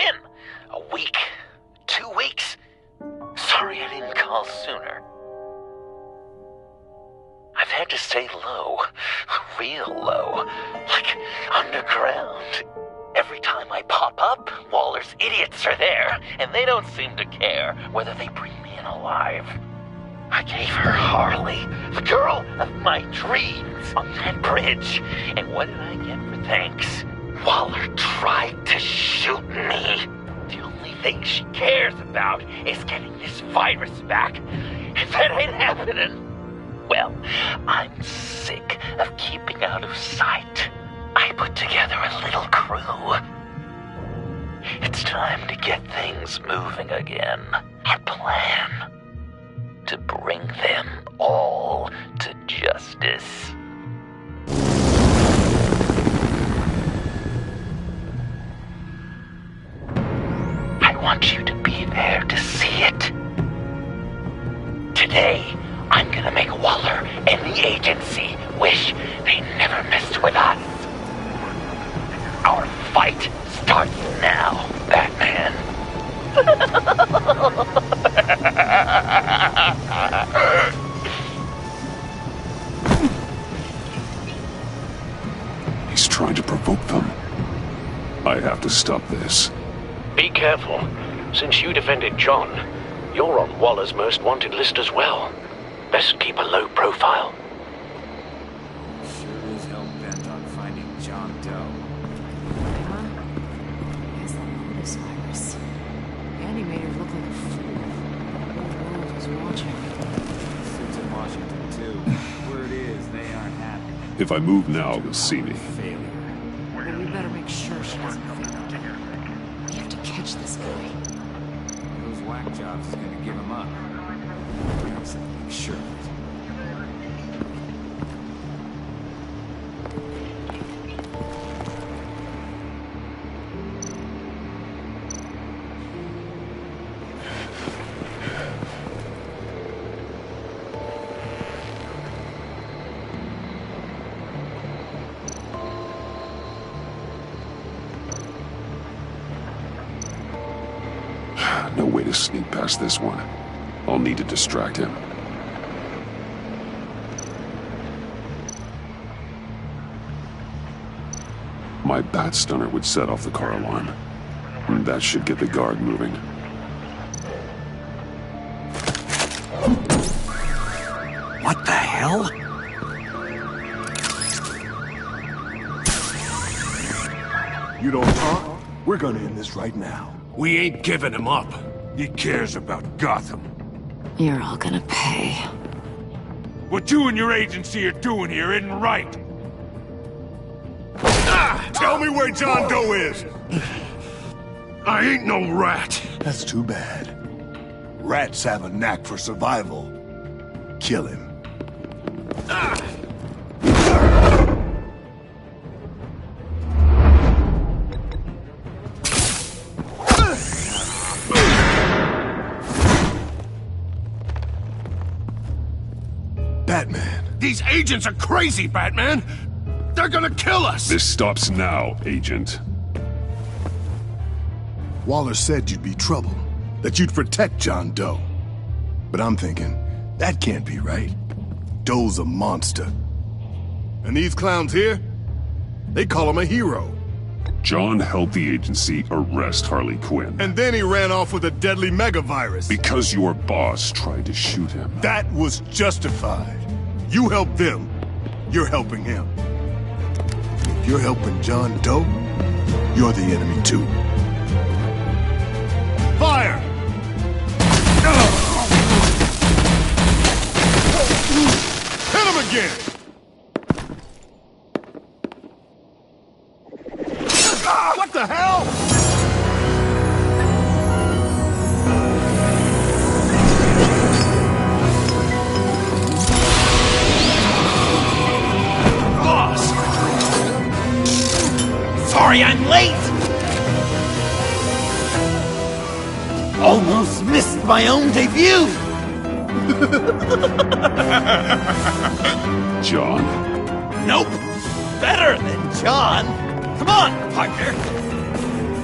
been? A week? 2 weeks? Sorry I didn't call sooner. I've had to stay low. Real low. Like underground. Every time I pop up, Waller's idiots are there, and they don't seem to care whether they bring me in alive. I gave her Harley, the girl of my dreams, on that bridge. And what did I get for thanks? Waller tried to shoot me. The only thing she cares about is getting this virus back. If that ain't happening, well, I'm sick of keeping out of sight. I put together a little crew. It's time to get things moving again. Our plan: to bring them all to justice. I want you to be there to see it. Today, I'm gonna make Waller and the agency wish they never messed with us. Our fight starts now, Batman. He's trying to provoke them. I have to stop this. Be careful. Since you defended John, you're on Waller's most wanted list as well. Best keep a low profile. Sure is hell bent on finding John Doe. Huh? It's the Lotus virus. Andy made her look like a fool. The whole world was watching. Suits in Washington, too. Word is, they aren't happy. If I move now, you'll see me. Failure. But we better make sure she doesn't fail. We have to catch this guy. Those whack jobs is gonna give him up. We have to make sure of it. No way to sneak past this one. I'll need to distract him. My bat stunner would set off the car alarm. That should get the guard moving. What the hell? You don't talk? We're gonna end this right now. We ain't giving him up. He cares about Gotham. You're all gonna pay. What you and your agency are doing here isn't right. Tell me where John Doe is! I ain't no rat. That's too bad. Rats have a knack for survival. Kill him. Batman. These agents are crazy, Batman. They're gonna kill us. This stops now, Agent. Waller said you'd be trouble, that you'd protect John Doe. But I'm thinking, that can't be right. Doe's a monster. And these clowns here, they call him a hero. John helped the agency arrest Harley Quinn. And then he ran off with a deadly megavirus. Because your boss tried to shoot him. That was justified. You helped them, you're helping him. If you're helping John Doe, you're the enemy too. Fire! Hit him again! What the hell? Boss! Sorry I'm late! Almost missed my own debut! John? Nope! Better than John! Come on, partner!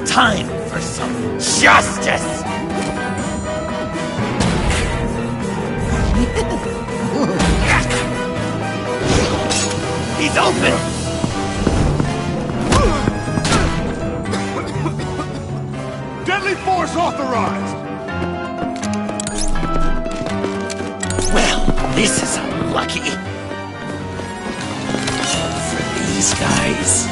Time for for some justice! He's open! Deadly force authorized! Well, this is unlucky. For these guys.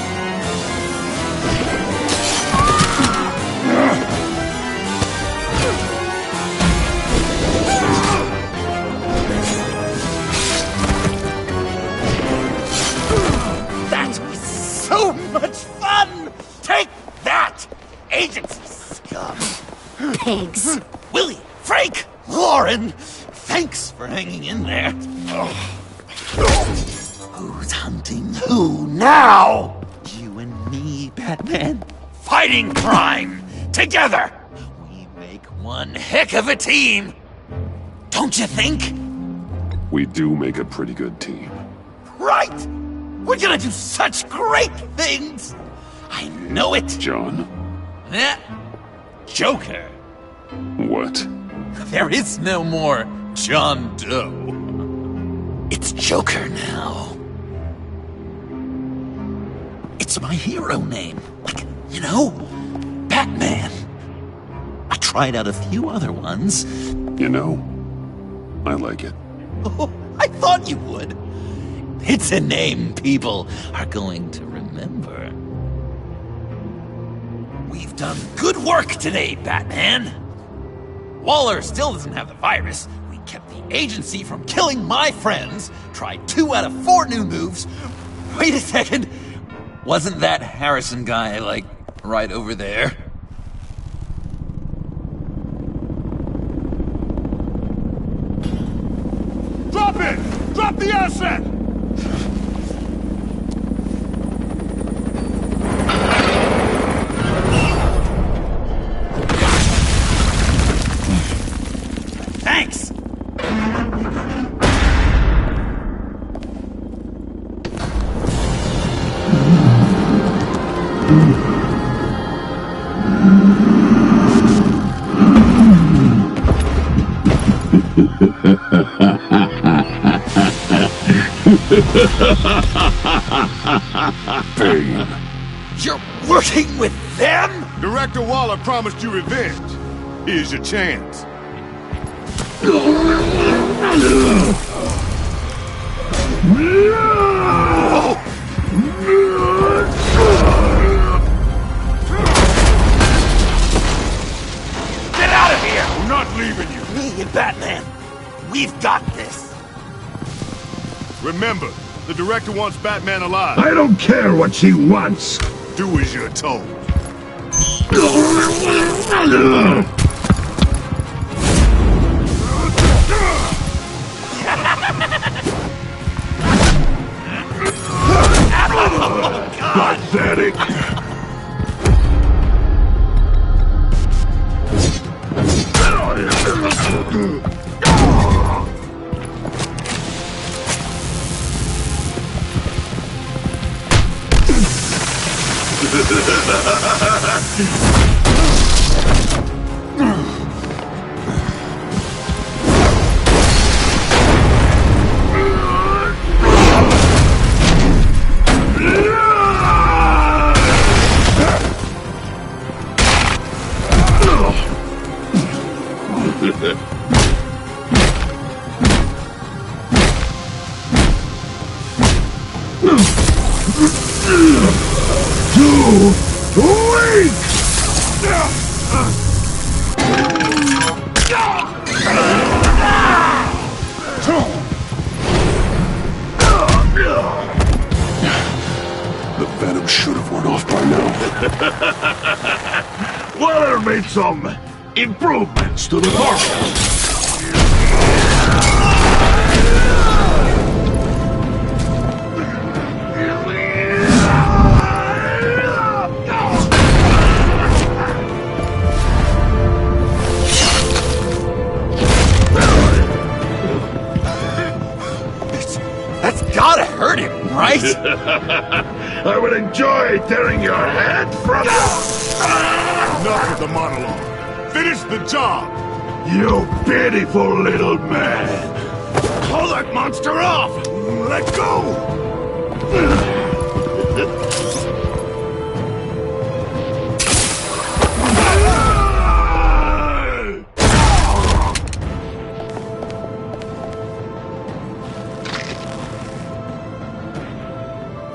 That was so much fun! Take that, agency scum! Pigs. Willie, Frank, Lauren, thanks for hanging in there. Who's hunting who now? You and me, Batman. Fighting crime together. We make one heck of a team. Don't you think? We do make a pretty good team. Right? We're gonna do such great things. I know it. John, Eh? Joker. what? There is no more John Doe. It's Joker now. It's my hero name. Like, you know, Batman. I tried out a few other ones. You know, I like it. Oh, I thought you would. It's a name people are going to remember. We've done good work today, Batman. Waller still doesn't have the virus. We kept the agency from killing my friends. Tried 2 out of 4 new moves. Wait a second. Wasn't that Harrison guy, like, right over there? Drop it! Drop the asset! Thanks! Bane. You're working with them? Director Waller promised you revenge. Here's your chance. Get out of here! I'm not leaving you. Me and Batman, we've got this. Remember, the director wants Batman alive. I don't care what she wants. Do as you're told. Pathetic. The venom should have worn off by now. Waller made some improvements to the formula. That's gotta hurt him, right? I would enjoy tearing your head from Enough of the monologue. Finish the job! You pitiful little man. Pull that monster off! Let go!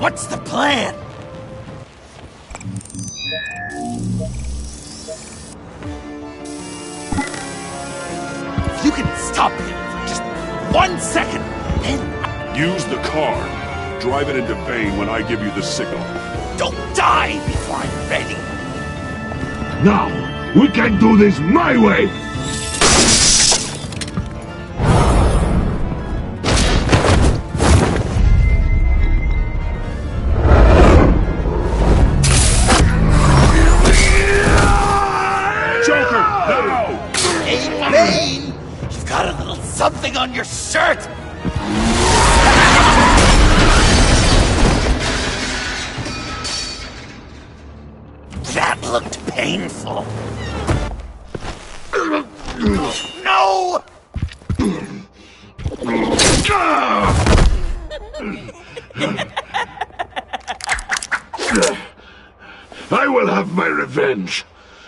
What's the plan? If you can stop him for just 1 second, then Use the car. Drive it into Bane when I give you the signal. don't die before I'm ready. Now, we can do this my way. Joker, now! Hey, Bane! You've got a little something on your shirt! That looked painful. No! I will have my revenge.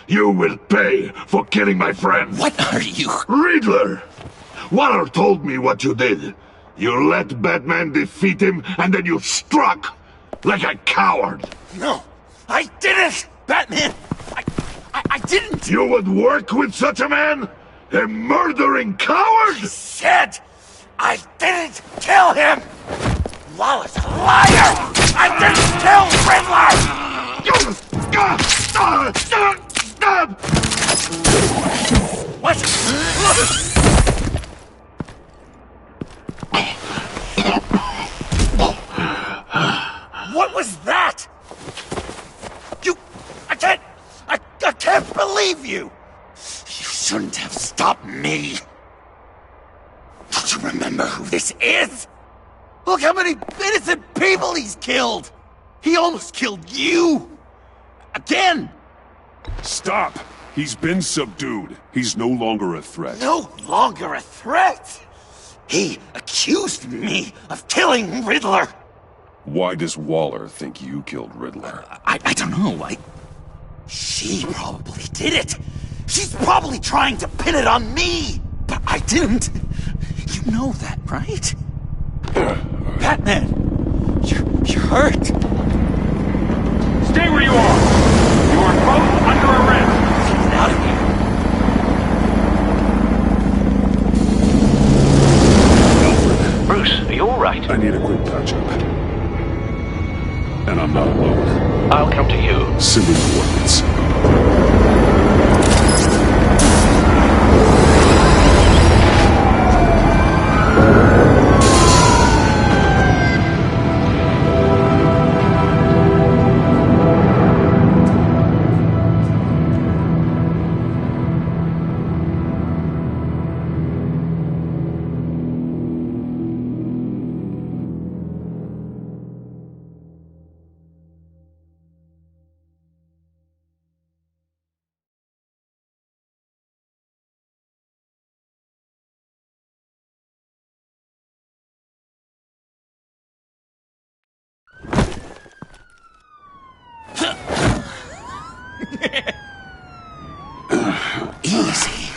You will pay for killing my friend. What are you? Riddler! Waller told me what you did. You let Batman defeat him, and then you struck like a coward. No, I didn't! Batman! I didn't! You would work with such a man? A murdering coward? Said I didn't kill him! Waller's a liar! I didn't kill Riddler! What? What was that? I can't believe you! You shouldn't have stopped me. Don't you remember who this is? Look how many innocent people he's killed! He almost killed you! Again! Stop! He's been subdued. He's no longer a threat. No longer a threat! He accused me of killing Riddler! Why does Waller think you killed Riddler? I don't know, She probably did it! She's probably trying to pin it on me! But I didn't! You know that, right? Batman! You're hurt! Stay where you are! You are both under arrest! Get out of here! Bruce, are you alright? I need a quick touch-up. And I'm not alone. I'll come to you. Send me coordinates. Easy.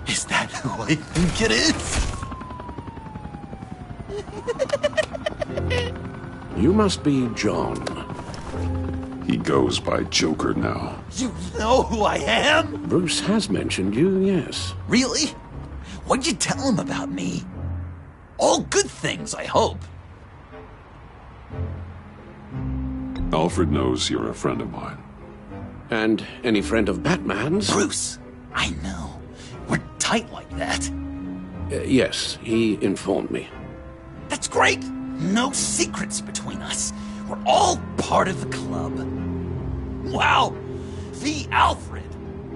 Is that who I think it is? You must be John. He goes by Joker now. You know who I am? Bruce has mentioned you, yes. Really? What'd you tell him about me? All good things, I hope. Alfred knows you're a friend of mine. And any friend of Batman's? Bruce, I know. We're tight like that. Yes, he informed me. That's great. No secrets between us. We're all part of the club. Wow, the Alfred.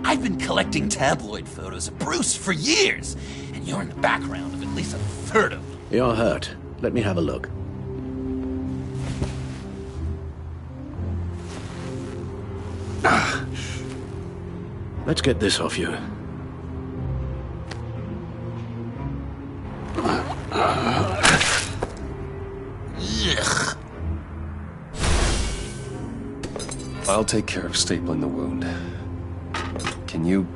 I've been collecting tabloid photos of Bruce for years, and you're in the background of at least a third of them. You're hurt. Let me have a look. Let's get this off you. Ugh. I'll take care of stapling the wound. Can you...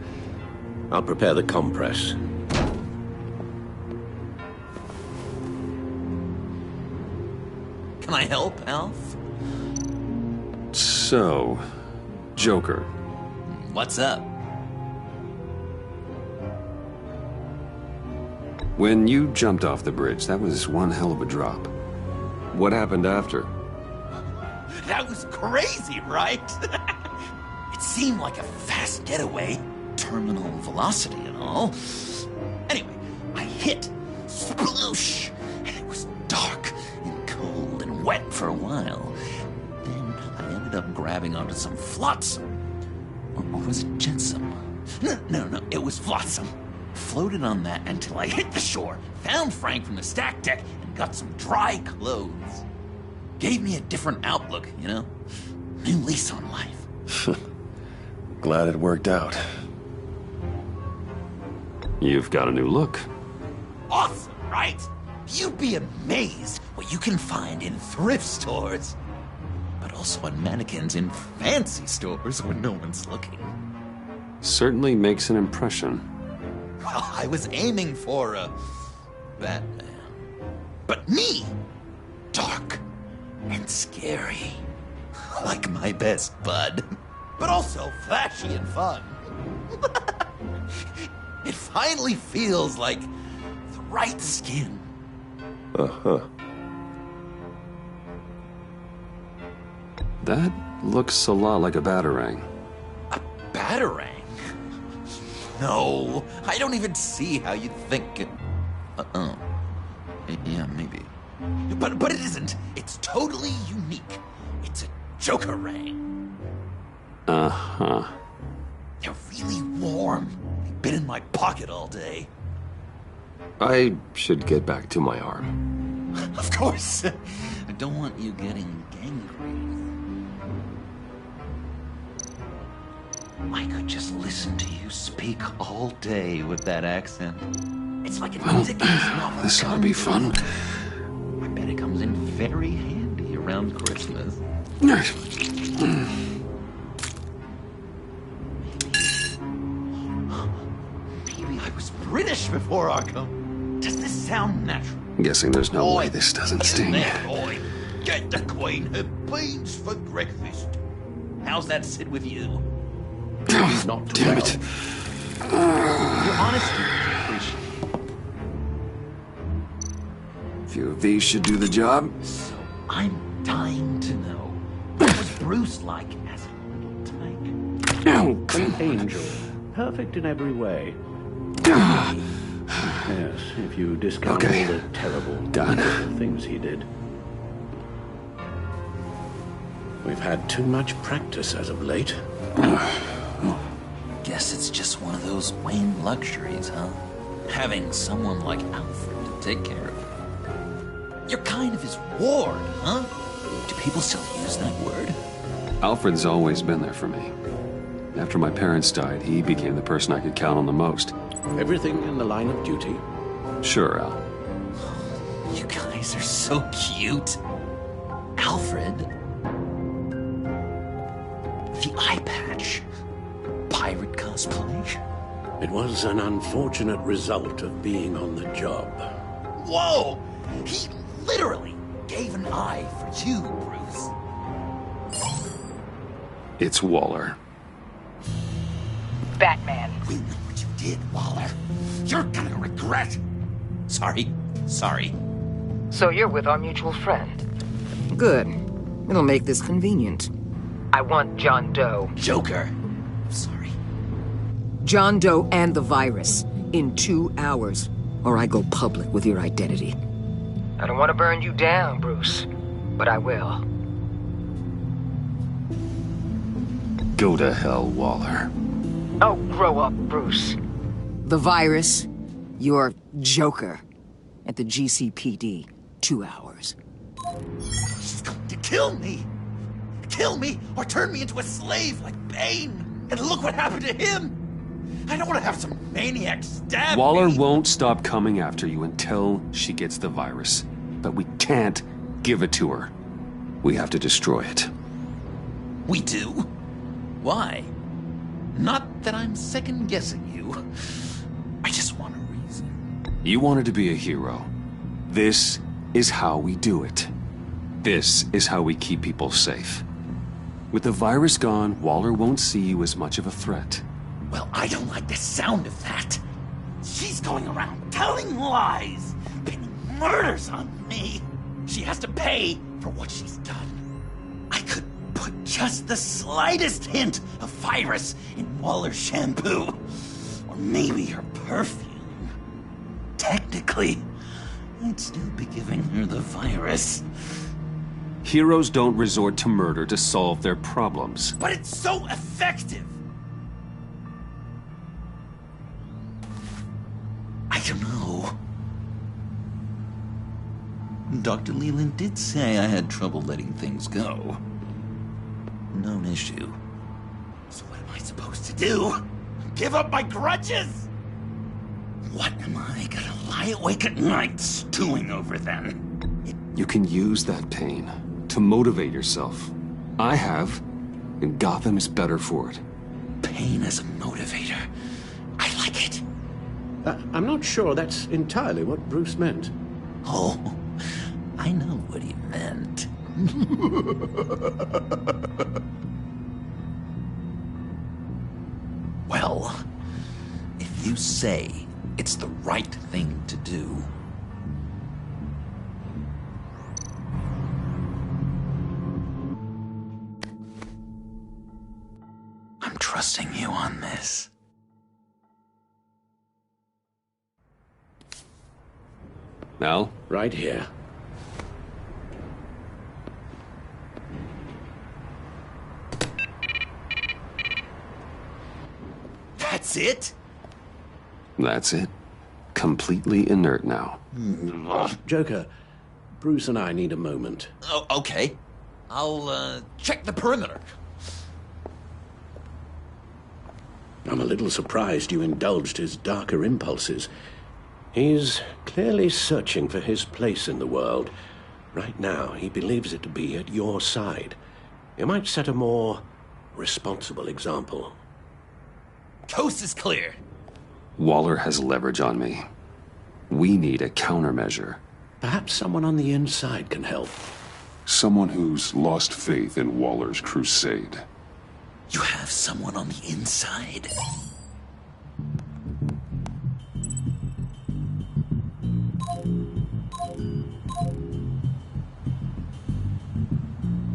I'll prepare the compress. Can I help, Alf? So... Joker. What's up? When you jumped off the bridge, that was one hell of a drop. What happened after? That was crazy, right? It seemed like a fast getaway, terminal velocity and all. Anyway, I hit, sploosh, and it was dark and cold and wet for a while. Then I ended up grabbing onto some flotsam. Or was it jetsam? No, it was flotsam. Floated on that until I hit the shore, found Frank from the stack deck, and got some dry clothes. Gave me a different outlook, you know? New lease on life. Glad it worked out. You've got a new look. Awesome, right? You'd be amazed what you can find in thrift stores. But also on mannequins in fancy stores when no one's looking. Certainly makes an impression. Well, I was aiming for a Batman. But me, dark and scary. Like my best bud. But also flashy and fun. It finally feels like the right skin. Uh-huh. That looks a lot like a batarang. A batarang? No, I don't even see how you'd think it... Yeah, maybe. But it isn't. It's totally unique. It's a Joker-rang. Uh-huh. They're really warm. They've been in my pocket all day. I should get back to my arm. Of course. I don't want you getting gangrene. I could just listen to you speak all day with that accent. It's like a ridiculous novel. This ought to be fun. I bet it comes in very handy around Christmas. Maybe I was British before Arkham. Does this sound natural? I'm guessing there's no way this doesn't sting. There, boy. Get the Queen her beans for breakfast. How's that sit with you? Not Damn it. Your honesty is appreciated. A few of these should do the job. So I'm dying to know, what was Bruce like as a little tyke? An angel. Perfect in every way. Yes, if you discount Okay. all the terrible, Done. wonderful things he did. We've had too much practice as of late. Guess it's just one of those Wayne luxuries, huh? Having someone like Alfred to take care of you. You're kind of his ward, huh? Do people still use that word? Alfred's always been there for me. After my parents died, he became the person I could count on the most. Everything in the line of duty. Sure, Al. You guys are so cute. Alfred. The eye patch. Pirate cosplay. It was an unfortunate result of being on the job. Whoa! He literally gave an eye for you, Bruce. It's Waller. Batman. We know what you did, Waller. You're gonna regret. Sorry. So you're with our mutual friend. Good. It'll make this convenient. I want John Doe. Joker. Sorry. John Doe and the virus in 2 hours, or I go public with your identity. I don't want to burn you down, Bruce, but I will. Go to hell, Waller. Oh, grow up, Bruce. The virus, your Joker, at the GCPD, 2 hours. She's going to kill me. Kill me or turn me into a slave like Bane. And look what happened to him. I don't want to have some maniac stab Waller me. won't stop coming after you until she gets the virus. But we can't give it to her. We have to destroy it. We do? Why? Not that I'm second-guessing you. I just want a reason. You wanted to be a hero. This is how we do it. This is how we keep people safe. With the virus gone, Waller won't see you as much of a threat. Well, I don't like the sound of that. She's going around telling lies, pinning murders on me. She has to pay for what she's done. I could put just the slightest hint of virus in Waller's shampoo. Or maybe her perfume. Technically, I'd still be giving her the virus. Heroes don't resort to murder to solve their problems. But it's so effective! I don't know. Dr. Leland did say I had trouble letting things go. Known issue. So what am I supposed to do? Give up my grudges? What am I gonna lie awake at night stewing over then? You can use that pain to motivate yourself. I have, and Gotham is better for it. Pain as a motivator. I like it. I'm not sure that's entirely what Bruce meant. Oh, I know what he meant. Well, if you say it's the right thing to do, I'm trusting you on this. Al? Right here. That's it? That's it. Completely inert now. Joker, Bruce and I need a moment. Oh, okay. I'll, check the perimeter. I'm a little surprised you indulged his darker impulses. He's clearly searching for his place in the world. Right now, he believes it to be at your side. You might set a more responsible example. Coast is clear. Waller has leverage on me. We need a countermeasure. Perhaps someone on the inside can help. Someone who's lost faith in Waller's crusade. You have someone on the inside?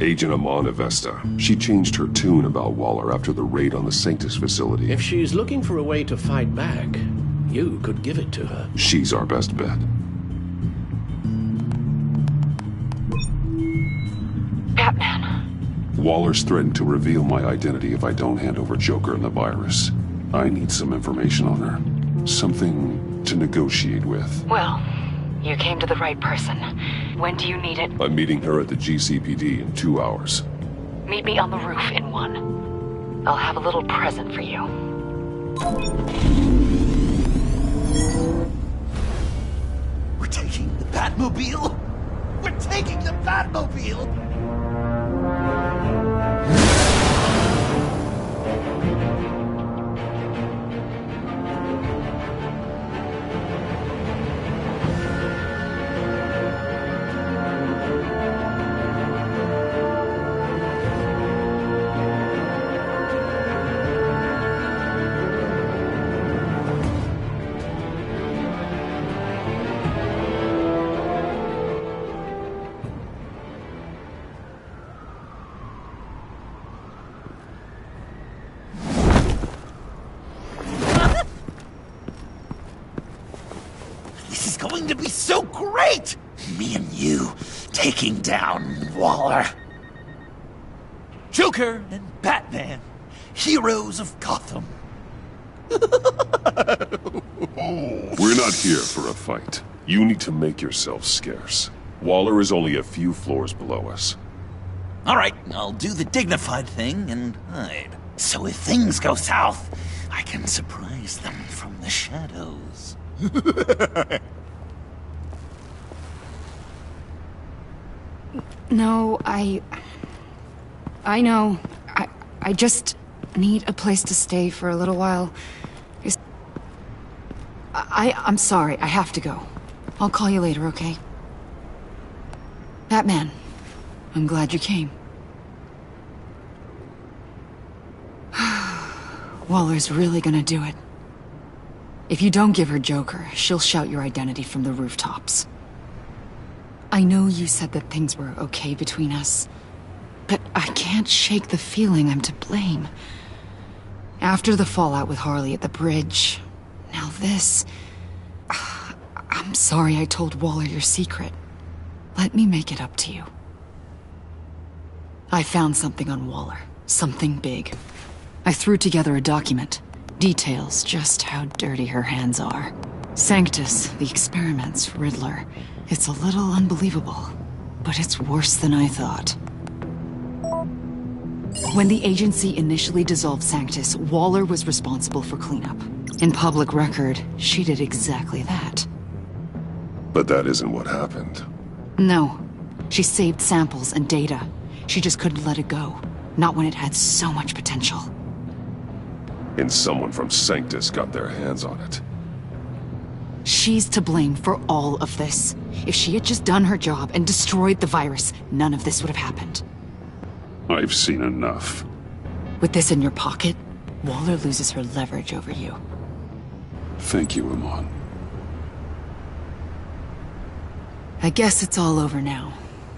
Agent Amanda Vesta. She changed her tune about Waller after the raid on the Sanctus facility. If she's looking for a way to fight back, you could give it to her. She's our best bet. Batman. Waller's threatened to reveal my identity if I don't hand over Joker and the virus. I need some information on her. Something to negotiate with. Well, you came to the right person. When do you need it? I'm meeting her at the GCPD in 2 hours. Meet me on the roof in 1. I'll have a little present for you. We're taking the Batmobile? We're taking the Batmobile! This is going to be so great! Me and you taking down Waller. Joker and Batman, heroes of Gotham. We're not here for a fight. You need to make yourself scarce. Waller is only a few floors below us. All right, I'll do the dignified thing and hide. So if things go south, I can surprise them from the shadows. No, I know. I just need a place to stay for a little while. I'm sorry, I have to go. I'll call you later, okay? Batman, I'm glad you came. Waller's really gonna do it. If you don't give her Joker, she'll shout your identity from the rooftops. I know you said that things were okay between us, but I can't shake the feeling I'm to blame. After the fallout with Harley at the bridge, now this... I'm sorry I told Waller your secret. Let me make it up to you. I found something on Waller. Something big. I threw together a document. Details just how dirty her hands are. Sanctus, the experiments, Riddler. It's a little unbelievable, but it's worse than I thought. When the agency initially dissolved Sanctus, Waller was responsible for cleanup. In public record, she did exactly that. But that isn't what happened. No. She saved samples and data. She just couldn't let it go. Not when it had so much potential. And someone from Sanctus got their hands on it. She's to blame for all of this. If she had just done her job and destroyed the virus, none of this would have happened. I've seen enough. With this in your pocket, Waller loses her leverage over you. Thank you, Amon. I guess it's all over now.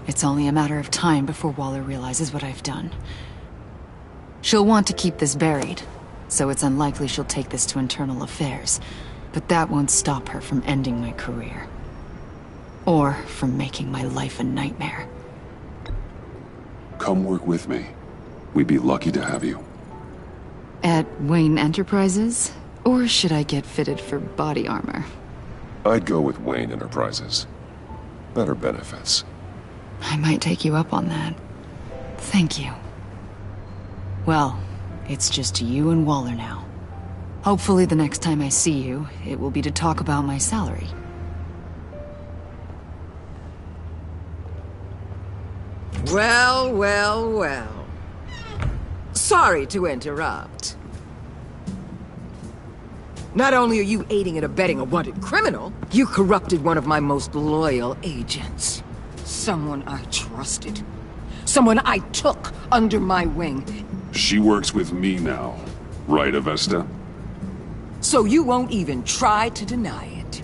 It's only a matter of time before Waller realizes what I've done. She'll want to keep this buried, so it's unlikely she'll take this to internal affairs. But that won't stop her from ending my career. Or from making my life a nightmare. Come work with me. We'd be lucky to have you. At Wayne Enterprises? Or should I get fitted for body armor? I'd go with Wayne Enterprises. Better benefits. I might take you up on that. Thank you. Well, it's just you and Waller now. Hopefully the next time I see you, it will be to talk about my salary. Well, well, well. Sorry to interrupt. Not only are you aiding and abetting a wanted criminal, you corrupted one of my most loyal agents. Someone I trusted. Someone I took under my wing. She works with me now, right, Avesta? So you won't even try to deny it.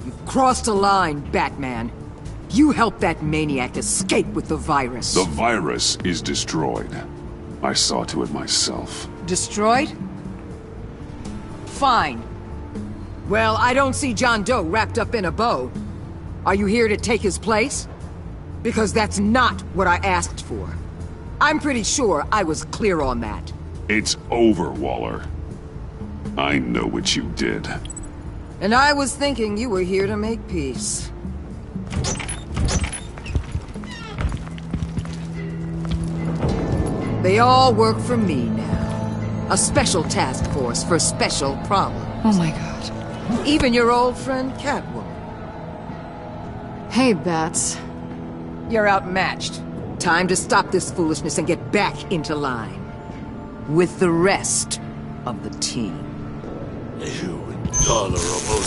You've crossed a line, Batman. You helped that maniac escape with the virus. The virus is destroyed. I saw to it myself. Destroyed? Fine. Well, I don't see John Doe wrapped up in a bow. Are you here to take his place? Because that's not what I asked for. I'm pretty sure I was clear on that. It's over, Waller. I know what you did. And I was thinking you were here to make peace. They all work for me now. A special task force for special problems. Oh my god. Even your old friend Catwoman. Hey, Bats. You're outmatched. Time to stop this foolishness and get back into line. With the rest of the team. You intolerable...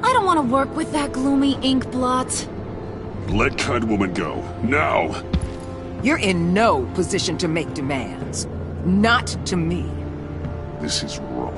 I don't want to work with that gloomy ink blot. Let Catwoman go, now! You're in no position to make demands. Not to me. This is wrong.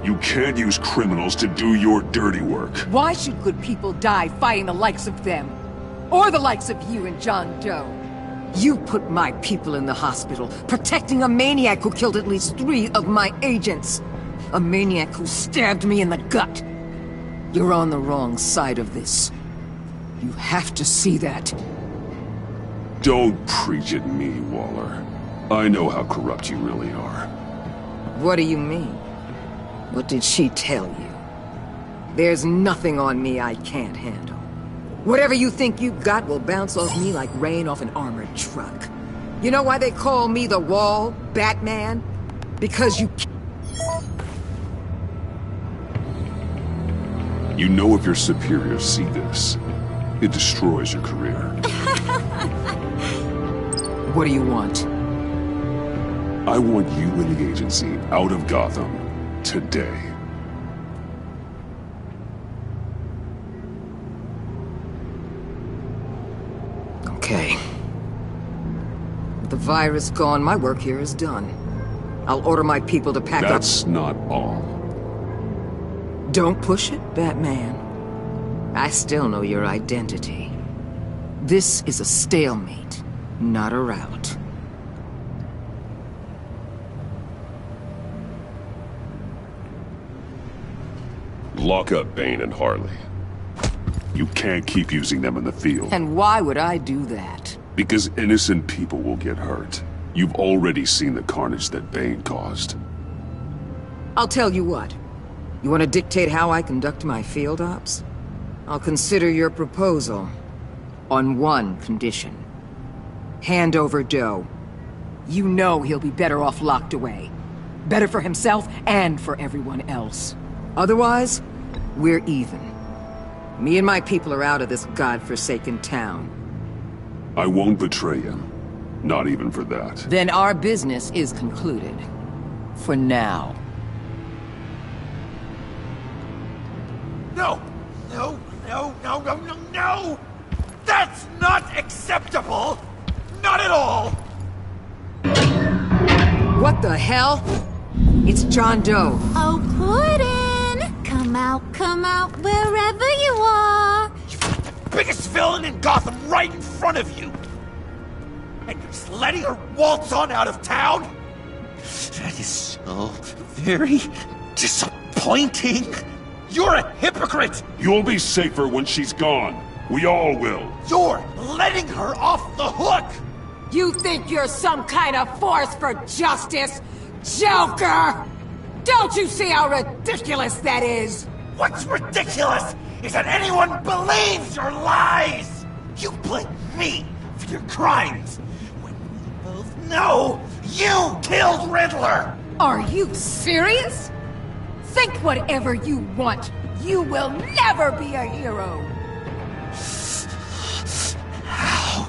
You can't use criminals to do your dirty work. Why should good people die fighting the likes of them? Or the likes of you and John Doe? You put my people in the hospital, protecting a maniac who killed at least 3 of my agents. A maniac who stabbed me in the gut. You're on the wrong side of this. You have to see that. Don't preach at me, Waller. I know how corrupt you really are. What do you mean? What did she tell you? There's nothing on me I can't handle. Whatever you think you got will bounce off me like rain off an armored truck. You know why they call me the Wall, Batman? Because you... You know if your superiors see this, it destroys your career. What do you want? I want you and the agency out of Gotham today. Okay. With the virus gone, my work here is done. I'll order my people to pack up... That's not all. Don't push it, Batman. I still know your identity. This is a stalemate, not a rout. Lock up Bane and Harley. You can't keep using them in the field. And why would I do that? Because innocent people will get hurt. You've already seen the carnage that Bane caused. I'll tell you what. You want to dictate how I conduct my field ops? I'll consider your proposal. On one condition. Hand over Doe. You know he'll be better off locked away. Better for himself and for everyone else. Otherwise, we're even. Me and my people are out of this godforsaken town. I won't betray him. Not even for that. Then our business is concluded. For now. No! No, no, no, no, no, no! That's not acceptable! Not at all! What the hell? It's John Doe. Oh, Puddin'! Come out, wherever you are! You've got the biggest villain in Gotham right in front of you! And you're just letting her waltz on out of town? That is so very disappointing! You're a hypocrite! You'll be safer when she's gone. We all will. You're letting her off the hook! You think you're some kind of force for justice, Joker? Don't you see how ridiculous that is? What's ridiculous is that anyone believes your lies! You blame me for your crimes, when we both know you killed Riddler! Are you serious? Think whatever you want. You will never be a hero. How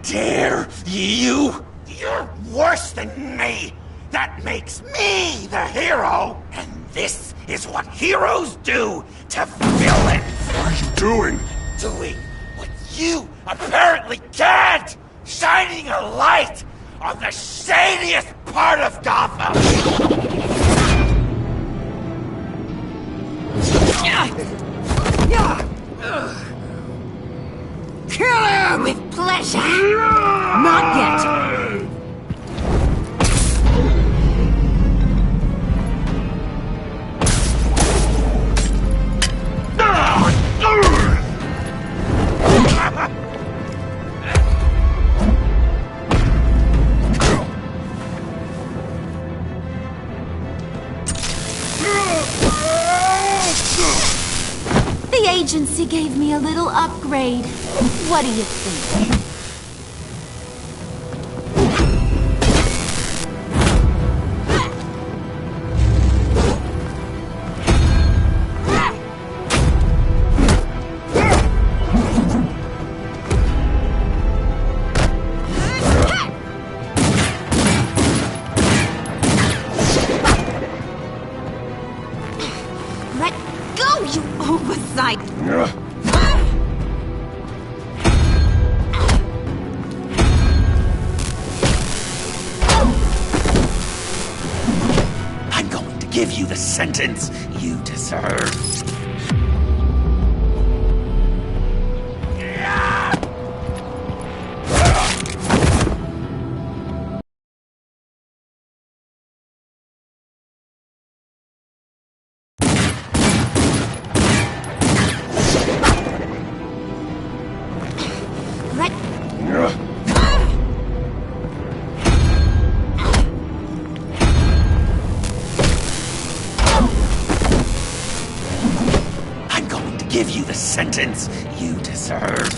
dare you? You're worse than me! That makes me the hero! And this is what heroes do to villains! What are you doing? Doing what you apparently can't! Shining a light on the shadiest part of Gotham! Kill him! With pleasure! Not yet! The agency gave me a little upgrade. What do you think? Let go, you oversight! I'm going to give you the sentence you deserve. Give you the sentence you deserve.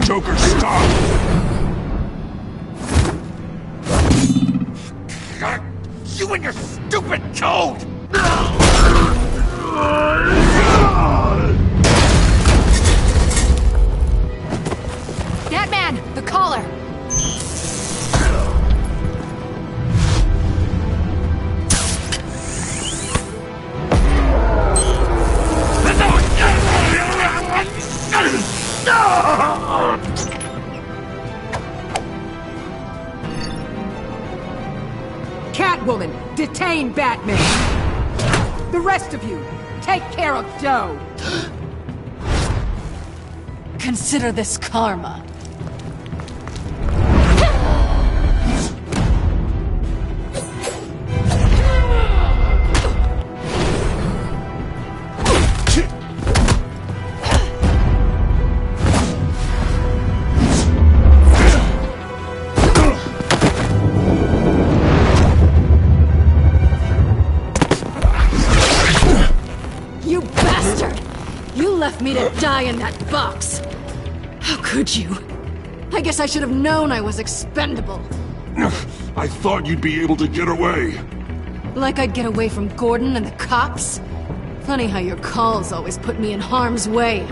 Joker, stop! You and your stupid code! Batman, the collar! Catwoman, detain Batman! The rest of you, take care of Doe! Consider this karma. Me to die in that box. How could you? I guess I should have known I was expendable. I thought you'd be able to get away. Like I'd get away from Gordon and the cops? Funny how your calls always put me in harm's way.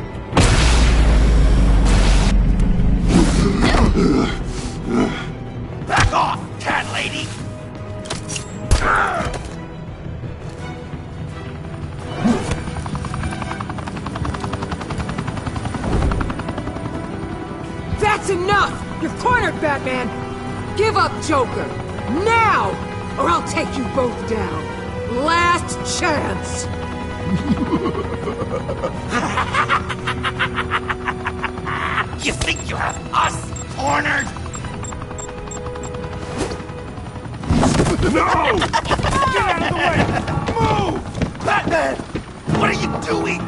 Back off, cat lady! That's enough! You're cornered, Batman! Give up, Joker! Now! Or I'll take you both down! Last chance! You think you have us cornered? No! Get out of the way! Move! Batman! What are you doing?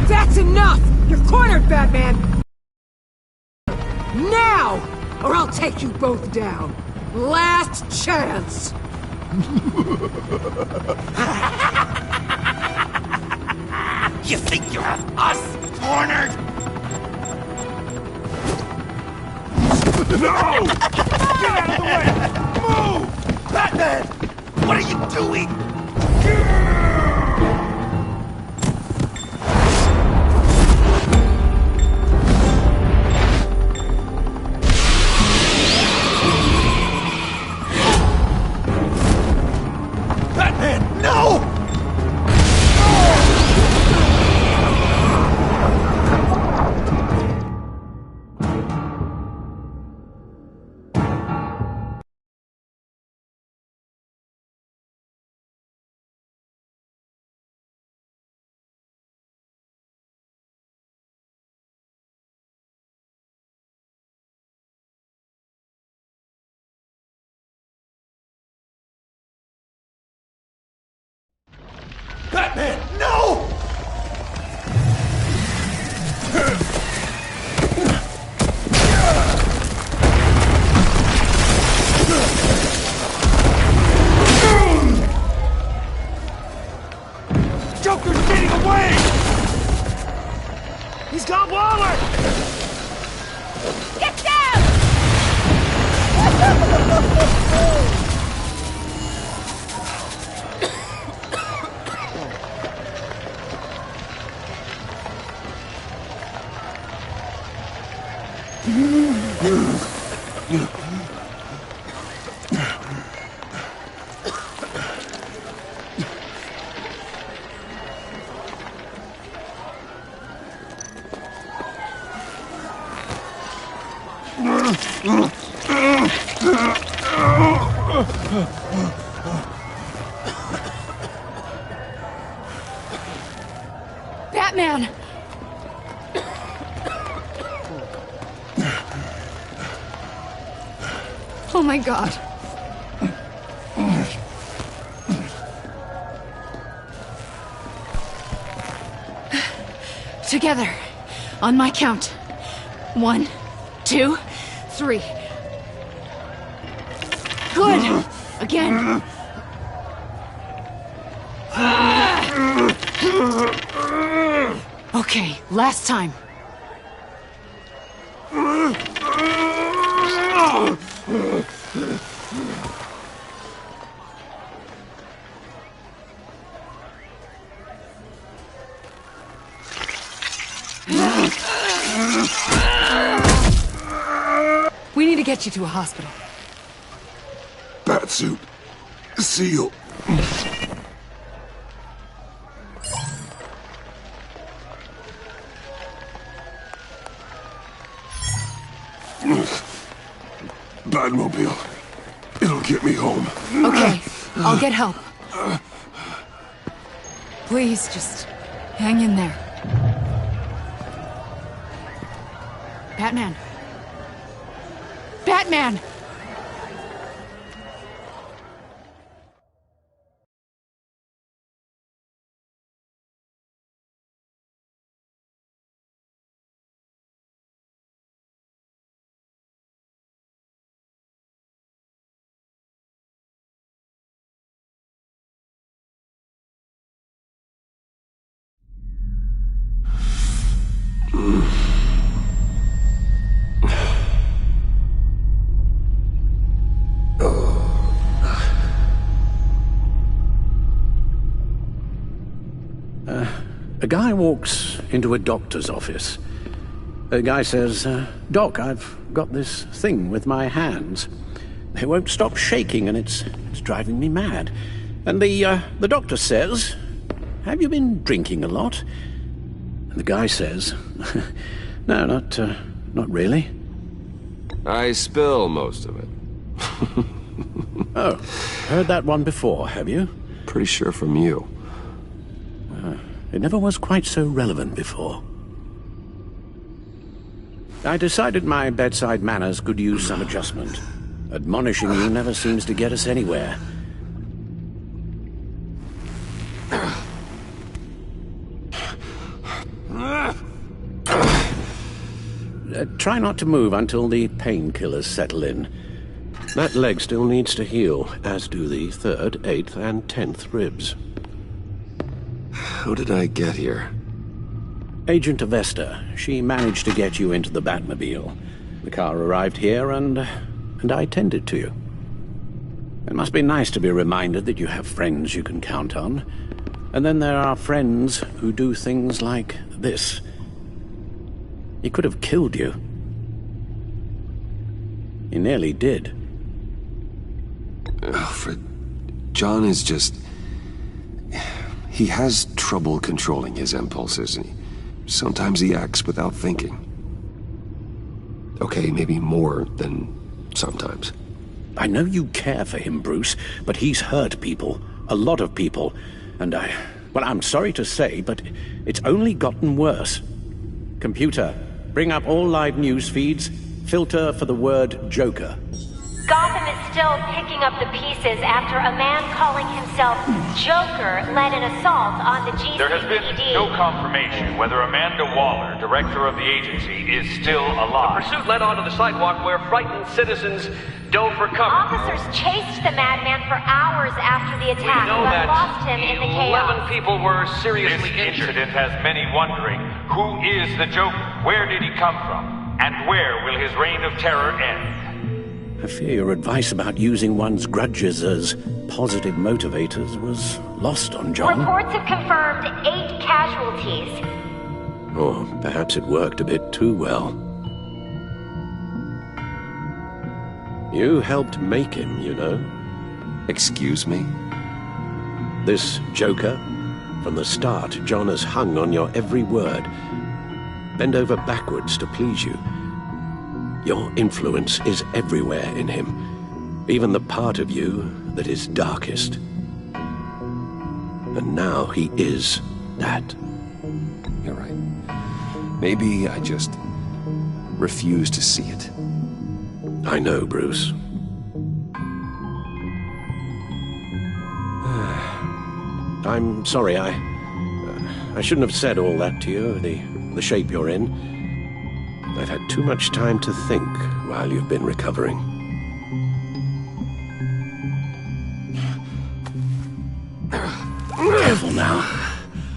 That's enough! You're cornered, Batman! Now! Or I'll take you both down! Last chance! You think you have us cornered? No! Get out of the way! Move! Batman! What are you doing? Batman, no! Batman, no! Joker's getting away! He's got Waller! Get down! Batman! Oh my God. Together. On my count. 1, 2, 3. Good! Again. Okay, last time. We need to get you to a hospital. Batsuit. Seal. Batmobile. It'll get me home. Okay, I'll get help. Please, just hang in there. Batman. Batman! A guy walks into a doctor's office. The guy says, Doc, I've got this thing with my hands. They won't stop shaking and it's driving me mad. And the doctor says, have you been drinking a lot? And the guy says, no, not really. I spill most of it. Oh, heard that one before, have you? Pretty sure from you. It never was quite so relevant before. I decided my bedside manners could use some adjustment. Admonishing you never seems to get us anywhere. Try not to move until the painkillers settle in. That leg still needs to heal, as do the 3rd, 8th, and 10th ribs. How did I get here? Agent Avesta. She managed to get you into the Batmobile. The car arrived here, and I tended to you. It must be nice to be reminded that you have friends you can count on. And then there are friends who do things like this. He could have killed you. He nearly did. Alfred, John is just... He has trouble controlling his impulses, and sometimes he acts without thinking. Okay, maybe more than sometimes. I know you care for him, Bruce, but he's hurt people. A lot of people. And well, I'm sorry to say, but it's only gotten worse. Computer, bring up all live news feeds. Filter for the word Joker. Gotham is still picking up the pieces after a man calling himself Joker led an assault on the GCPD. There has been no confirmation whether Amanda Waller, director of the agency, is still alive. The pursuit led onto the sidewalk where frightened citizens dove for cover. Officers chased the madman for hours after the attack, We know but that lost him in the chaos. 11 people were seriously This injured. incident has many wondering, who is the Joker? Where did he come from? And where will his reign of terror end? I fear your advice about using one's grudges as positive motivators was lost on John. Reports have confirmed 8 casualties. Or perhaps it worked a bit too well. You helped make him, you know. Excuse me? This Joker, from the start, John has hung on your every word. Bend over backwards to please you. Your influence is everywhere in him, even the part of you that is darkest. And now he is that. You're right. Maybe I just refuse to see it. I know, Bruce. I'm sorry, I shouldn't have said all that to you, the shape you're in. I've had too much time to think while you've been recovering. Careful now.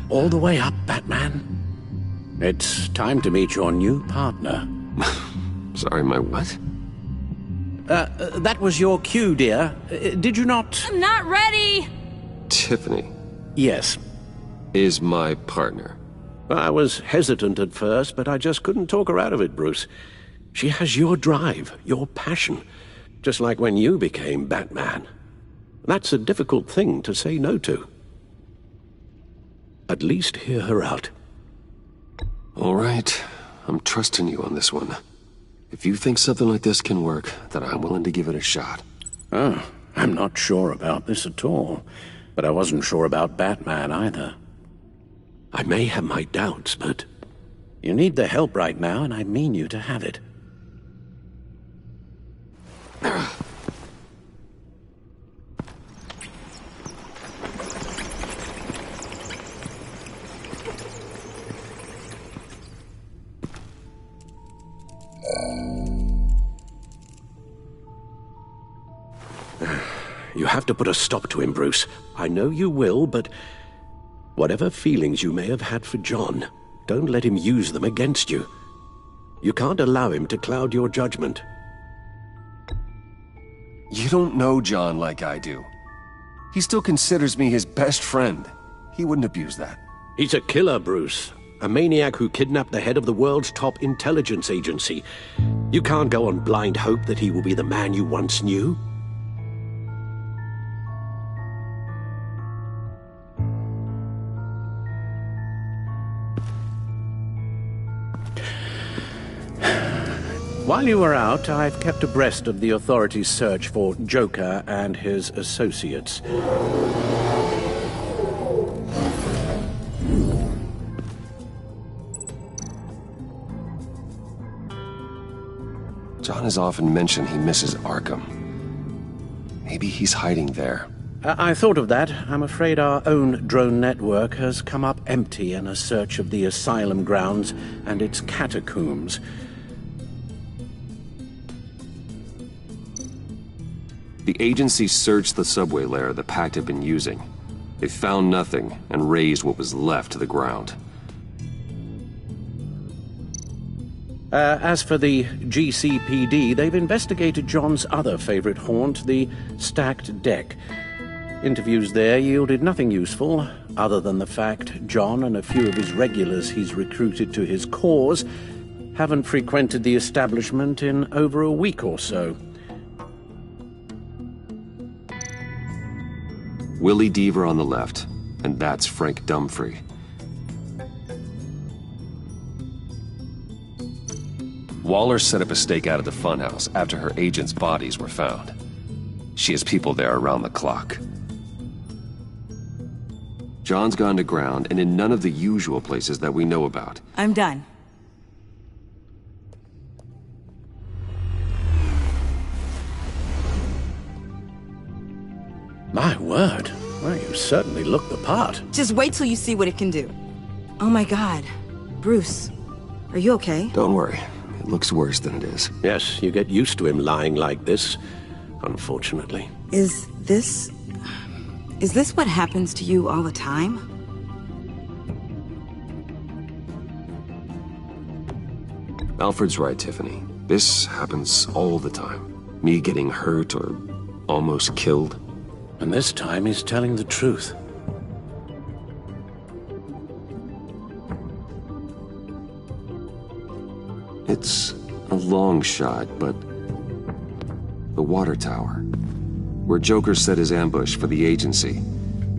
All the way up, Batman. It's time to meet your new partner. Sorry, my what? That was your cue, dear. Did you not? I'm not ready! Tiffany. Yes. Is my partner. I was hesitant at first, but I just couldn't talk her out of it, Bruce. She has your drive, your passion, just like when you became Batman. That's a difficult thing to say no to. At least hear her out. All right. I'm trusting you on this one. If you think something like this can work, then I'm willing to give it a shot. Oh, I'm not sure about this at all. But I wasn't sure about Batman either. I may have my doubts, but you need the help right now, and I mean you to have it. You have to put a stop to him, Bruce. I know you will, but whatever feelings you may have had for John, don't let him use them against you. You can't allow him to cloud your judgment. You don't know John like I do. He still considers me his best friend. He wouldn't abuse that. He's a killer, Bruce. A maniac who kidnapped the head of the world's top intelligence agency. You can't go on blind hope that he will be the man you once knew. While you were out, I've kept abreast of the authorities' search for Joker and his associates. John has often mentioned he misses Arkham. Maybe he's hiding there. I thought of that. I'm afraid our own drone network has come up empty in a search of the asylum grounds and its catacombs. The agency searched the subway lair the Pact had been using. They found nothing and razed what was left to the ground. As for the GCPD, they've investigated John's other favorite haunt, the stacked deck. Interviews there yielded nothing useful, other than the fact John and a few of his regulars he's recruited to his cause haven't frequented the establishment in over a week or so. Willie Deaver on the left, and that's Frank Dumfrey. Waller set up a stakeout at the funhouse after her agents' bodies were found. She has people there around the clock. John's gone to ground and in none of the usual places that we know about. I'm done. My word. Well, you certainly look the part. Just wait till you see what it can do. Oh my god. Bruce, are you okay? Don't worry. It looks worse than it is. Yes, you get used to him lying like this, unfortunately. Is this what happens to you all the time? Alfred's right, Tiffany. This happens all the time. Me getting hurt or almost killed. And this time he's telling the truth. It's a long shot, but the water tower, where Joker set his ambush for the agency,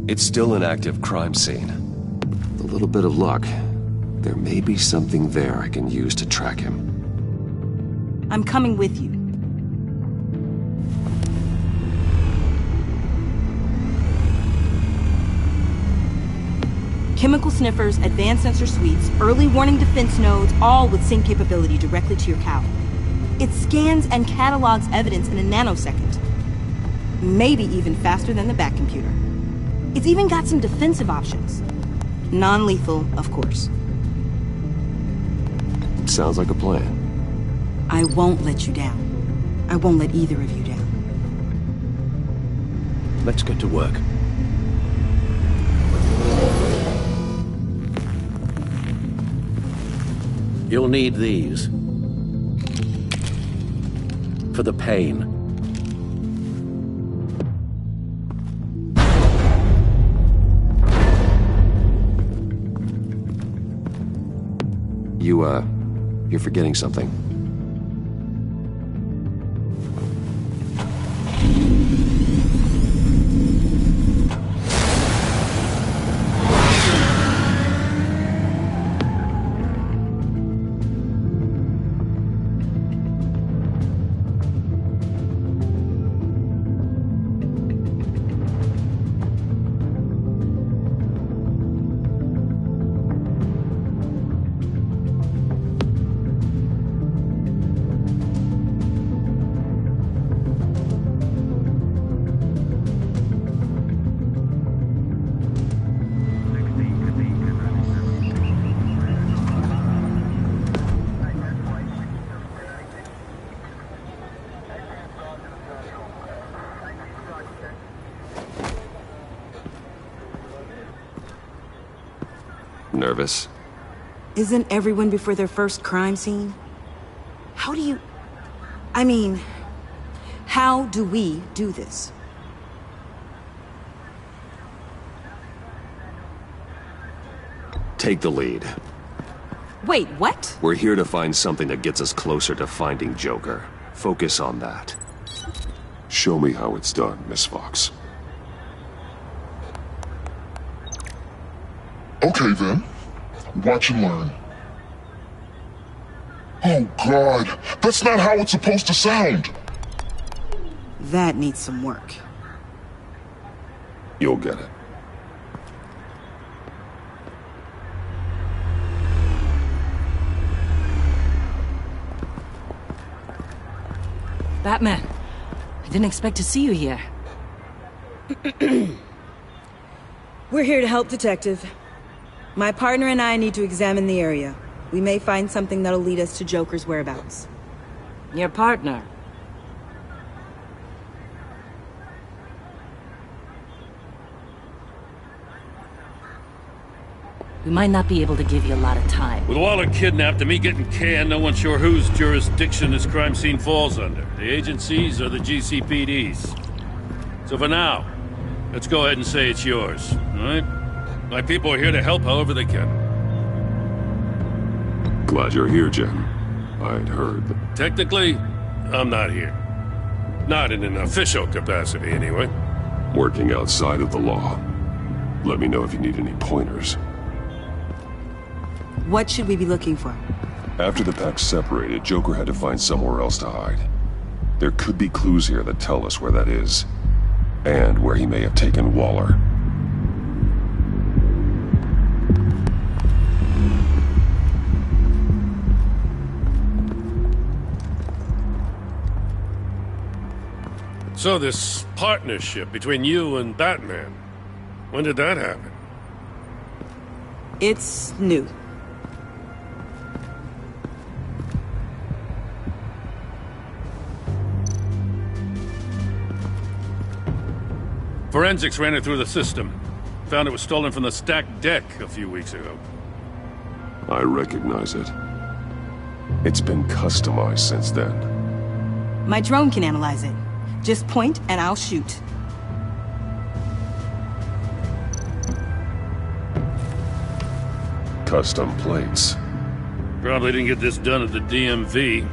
it's still an active crime scene. With a little bit of luck, there may be something there I can use to track him. I'm coming with you. Chemical sniffers, advanced sensor suites, early warning defense nodes, all with sync capability directly to your cow. It scans and catalogs evidence in a nanosecond. Maybe even faster than the back computer. It's even got some defensive options. Non-lethal, of course. Sounds like a plan. I won't let you down. I won't let either of you down. Let's get to work. You'll need these. For the pain. You're forgetting something. Nervous? Isn't everyone before their first crime scene? How do you... I mean, how do we do this? Take the lead. Wait, what? We're here to find something that gets us closer to finding Joker. Focus on that. Show me how it's done, Miss Fox. Okay then. Watch and learn. Oh God, that's not how it's supposed to sound. That needs some work. You'll get it. Batman, I didn't expect to see you here. We're here to help, Detective. My partner and I need to examine the area. We may find something that'll lead us to Joker's whereabouts. Your partner? We might not be able to give you a lot of time. With Waller kidnapped and me getting canned, no one's sure whose jurisdiction this crime scene falls under. The agencies or the GCPD's. So for now, let's go ahead and say it's yours, all right? My people are here to help however they can. Glad you're here, Jen. I'd heard that... Technically, I'm not here. Not in an official capacity, anyway. Working outside of the law. Let me know if you need any pointers. What should we be looking for? After the pack separated, Joker had to find somewhere else to hide. There could be clues here that tell us where that is. And where he may have taken Waller. So this partnership between you and Batman, when did that happen? It's new. Forensics ran it through the system. Found it was stolen from the stacked deck a few weeks ago. I recognize it. It's been customized since then. My drone can analyze it. Just point and I'll shoot. Custom plates. Probably didn't get this done at the DMV.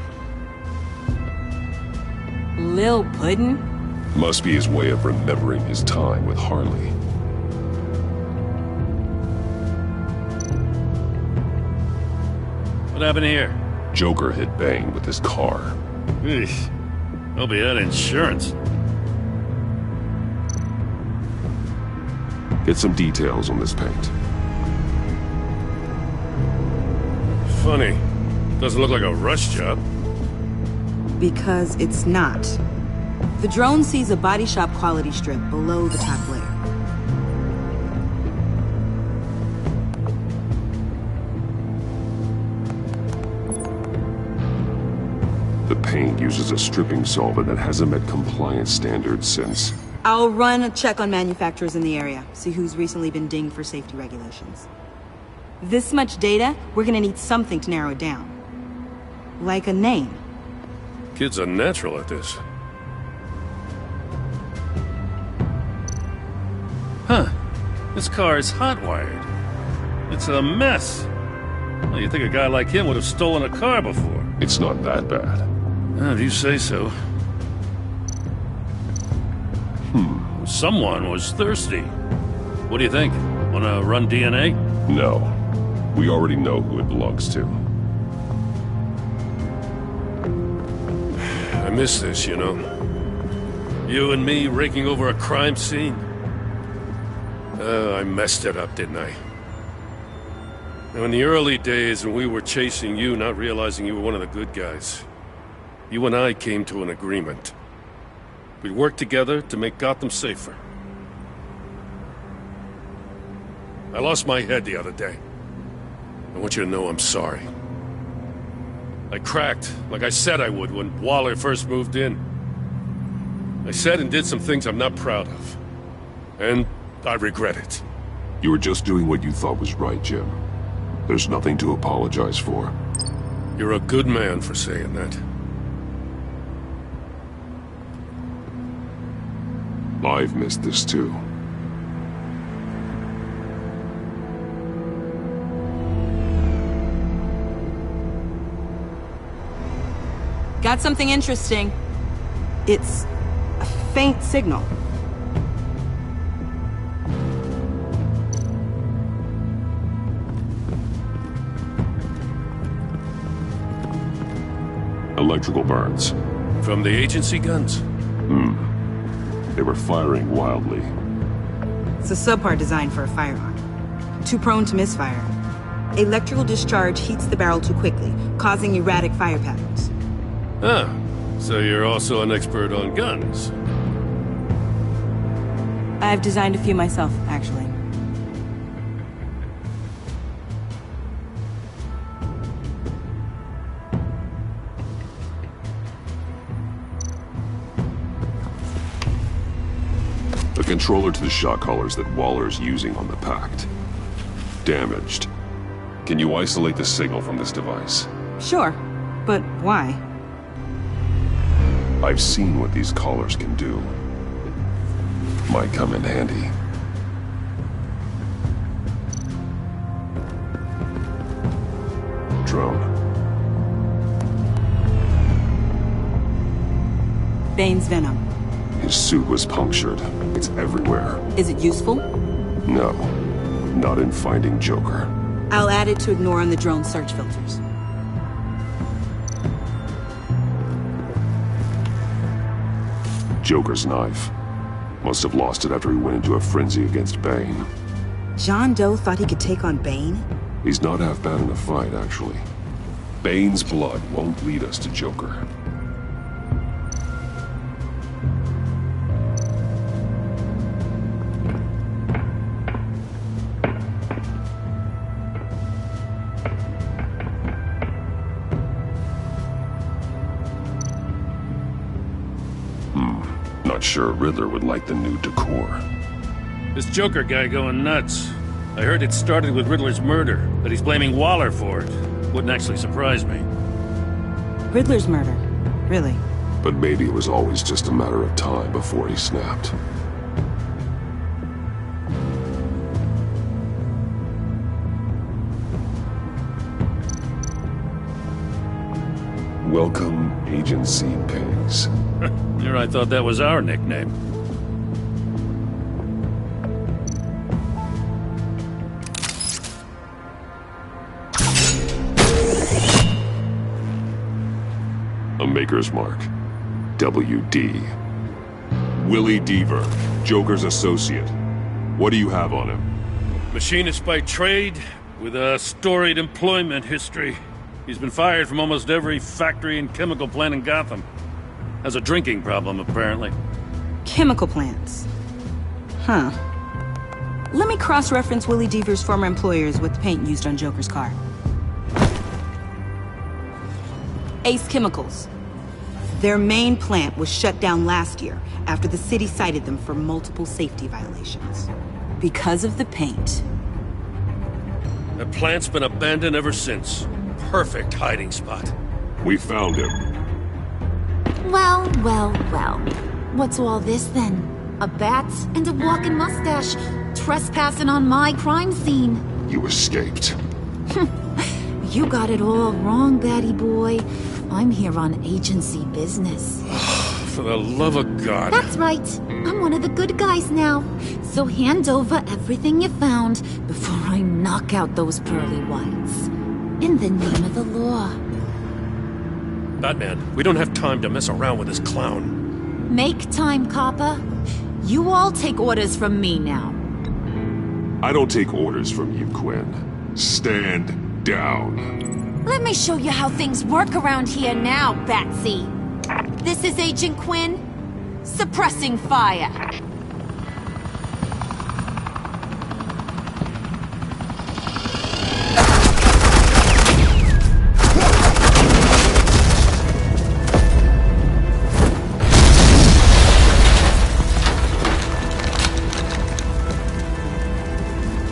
Lil Puddin'? Must be his way of remembering his time with Harley. What happened here? Joker hit Bane with his car. Eesh. Hope he had insurance. Get some details on this paint. Funny. Doesn't look like a rush job. Because it's not. The drone sees a body shop quality strip below the top layer. The paint uses a stripping solvent that hasn't met compliance standards since... I'll run a check on manufacturers in the area, see who's recently been dinged for safety regulations. This much data, we're gonna need something to narrow it down. Like a name. Kid's a natural at this. Huh. This car is hot-wired. It's a mess. Well, you'd think a guy like him would have stolen a car before. It's not that bad. If you say so. Someone was thirsty. What do you think? Wanna run DNA? No. We already know who it belongs to. I miss this, you know. You and me raking over a crime scene. I messed it up, didn't I? Now, in the early days when we were chasing you, not realizing you were one of the good guys, you and I came to an agreement. We'd work together to make Gotham safer. I lost my head the other day. I want you to know I'm sorry. I cracked, like I said I would when Waller first moved in. I said and did some things I'm not proud of. And I regret it. You were just doing what you thought was right, Jim. There's nothing to apologize for. You're a good man for saying that. I've missed this too. Got something interesting. It's a faint signal. Electrical burns. From the agency guns? They were firing wildly. It's a subpart designed for a firearm. Too prone to misfire. Electrical discharge heats the barrel too quickly, causing erratic fire patterns. Ah, so you're also an expert on guns. I've designed a few myself, actually. The controller to the shot collars that Waller's using on the Pact. Damaged. Can you isolate the signal from this device? Sure, but why? I've seen what these collars can do. Might come in handy. Drone. Bane's venom. His suit was punctured. It's everywhere. Is it useful? No. Not in finding Joker. I'll add it to ignore on the drone search filters. Joker's knife. Must have lost it after he went into a frenzy against Bane. John Doe thought he could take on Bane? He's not half bad in a fight, actually. Bane's blood won't lead us to Joker. Not sure Riddler would like the new decor. This Joker guy going nuts. I heard it started with Riddler's murder, but he's blaming Waller for it. Wouldn't actually surprise me. Riddler's murder? Really? But maybe it was always just a matter of time before he snapped. Welcome, Agency Pigs. Here I thought that was our nickname. A Maker's Mark. WD. Willie Deaver, Joker's associate. What do you have on him? Machinist by trade, with a storied employment history. He's been fired from almost every factory and chemical plant in Gotham. Has a drinking problem, apparently. Chemical plants. Huh. Let me cross-reference Willie Deaver's former employers with the paint used on Joker's car. Ace Chemicals. Their main plant was shut down last year after the city cited them for multiple safety violations. Because of the paint. The plant's been abandoned ever since. Perfect hiding spot. We found him. Well, well, well. What's all this then? A bat and a walking mustache trespassing on my crime scene. You escaped. You got it all wrong, Batty boy. I'm here on agency business. For the love of God. That's right. I'm one of the good guys now. So hand over everything you found before I knock out those pearly whites. In the name of the law. Batman, we don't have time to mess around with this clown. Make time, copper. You all take orders from me now. I don't take orders from you, Quinn. Stand down. Let me show you how things work around here now, Batsy. This is Agent Quinn. Suppressing fire.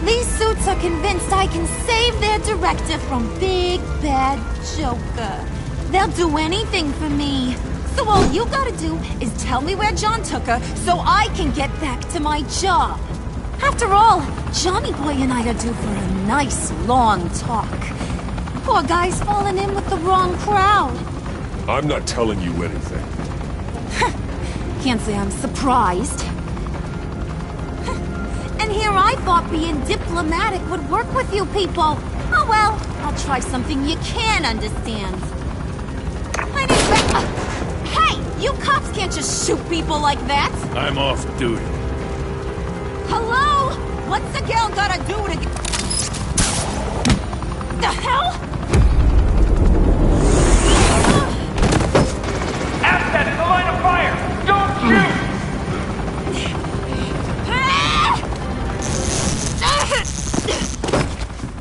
These suits are convinced I can save their director from Big Bad Joker. They'll do anything for me. So all you gotta do is tell me where John took her so I can get back to my job. After all, Johnny Boy and I are due for a nice long talk. Poor guy's falling in with the wrong crowd. I'm not telling you anything. Can't say I'm surprised. And here I thought being diplomatic would work with you people. Oh well, I'll try something you can understand. I need Hey! You cops can't just shoot people like that! I'm off duty. Hello? What's the girl gotta do to get... The hell? Asset in the line of fire! Don't shoot!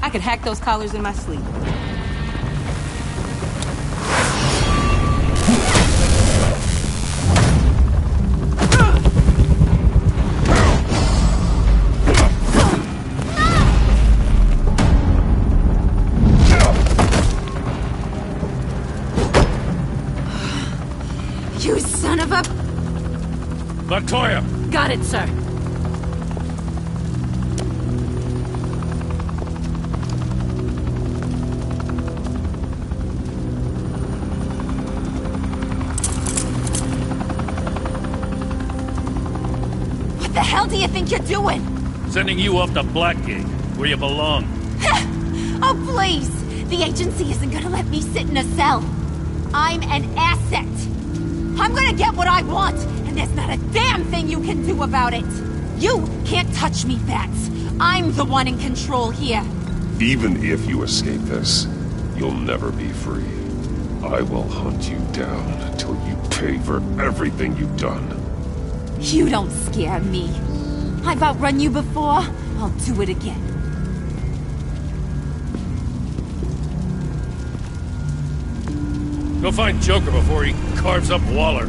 I could hack those collars in my sleep. You son of a... Montoya! Got it, sir. What the hell do you think you're doing? Sending you off to Blackgate, where you belong. Oh, please! The agency isn't gonna let me sit in a cell. I'm an asset. I'm gonna get what I want, and there's not a damn thing you can do about it. You can't touch me, Bats. I'm the one in control here. Even if you escape this, you'll never be free. I will hunt you down until you pay for everything you've done. You don't scare me. I've outrun you before. I'll do it again. Go find Joker before he carves up Waller.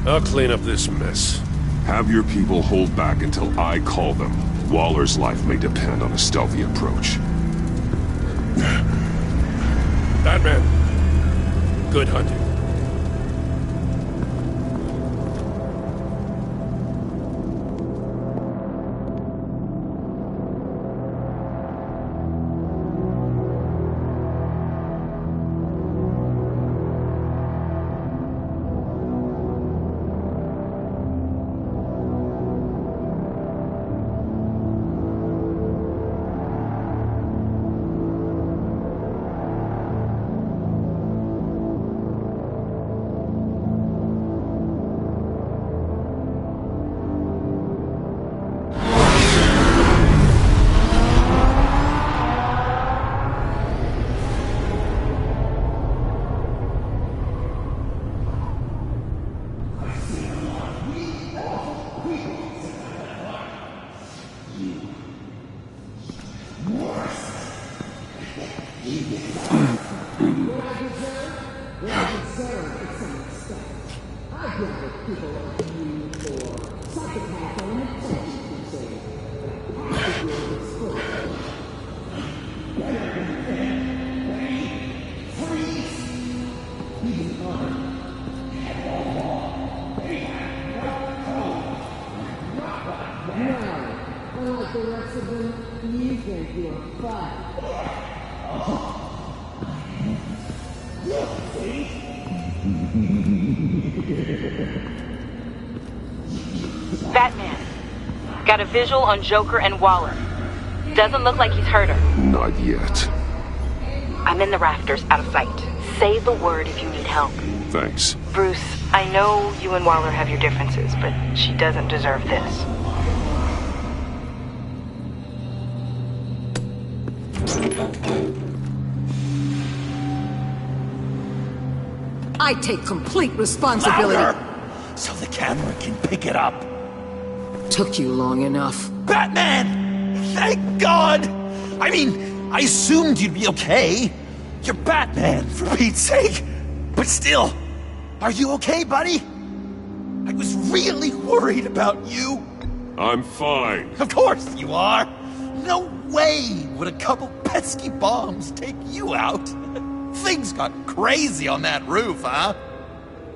I'll clean up this mess. Have your people hold back until I call them. Waller's life may depend on a stealthy approach. Batman, good hunting. Unlike the rest of them, you think you're fine. Batman. Got a visual on Joker and Waller. Doesn't look like he's hurt her. Not yet. I'm in the rafters, out of sight. Say the word if you need help. Thanks. Bruce, I know you and Waller have your differences, but she doesn't deserve this. I take complete responsibility. Louder! So the camera can pick it up. Took you long enough. Batman! Thank God! I mean, I assumed you'd be okay. You're Batman, for Pete's sake. But still, are you okay, buddy? I was really worried about you. I'm fine. Of course you are. No way would a couple pesky bombs take you out. Things got crazy on that roof, huh?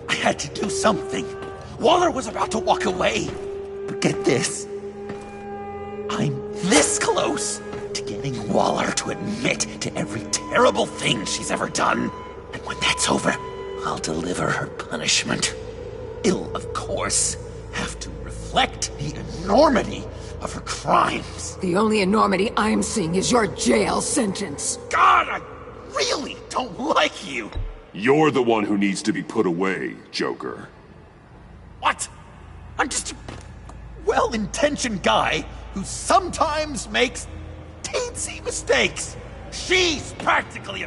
I had to do something. Waller was about to walk away. But get this. I'm this close to getting Waller to admit to every terrible thing she's ever done. And when that's over, I'll deliver her punishment. It'll, of course, have to reflect the enormity of her crimes. The only enormity I'm seeing is your jail sentence. God, I really don't like you. You're the one who needs to be put away, Joker. What? I'm just a well-intentioned guy who sometimes makes teensy mistakes. She's practically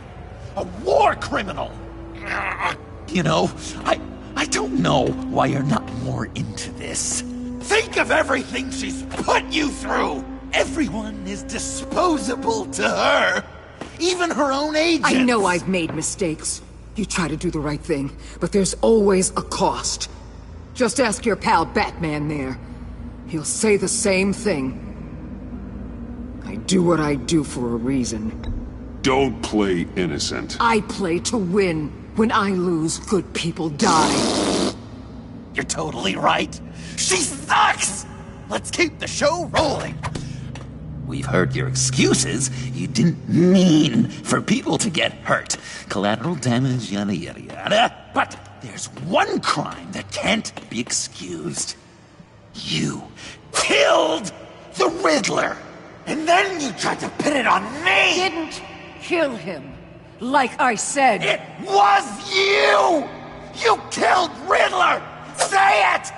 a war criminal. You know, I don't know why you're not more into this. Think of everything she's put you through. Everyone is disposable to her. Even her own agents. I know I've made mistakes. You try to do the right thing, but there's always a cost. Just ask your pal Batman there. He'll say the same thing. I do what I do for a reason. Don't play innocent. I play to win. When I lose, good people die. You're totally right. She sucks! Let's keep the show rolling. We've heard your excuses. You didn't mean for people to get hurt. Collateral damage, yada yada yada. But there's one crime that can't be excused. You killed the Riddler! And then you tried to pin it on me! Didn't kill him. Like I said. It was you! You killed Riddler! Say it!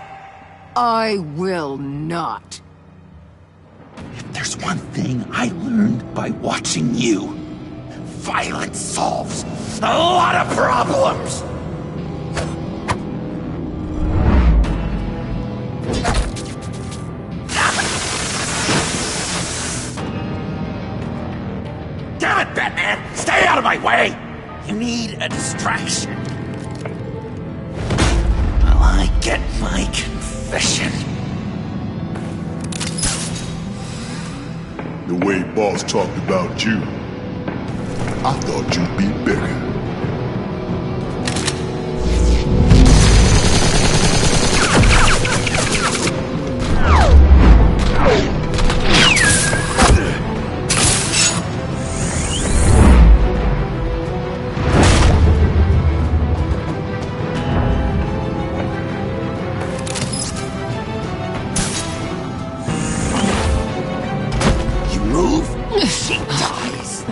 I will not. If there's one thing I learned by watching you, violence solves a lot of problems! Damn it, Batman! Stay out of my way! You need a distraction. While I get my confession. The way Boss talked about you, I thought you'd be bigger. She dies.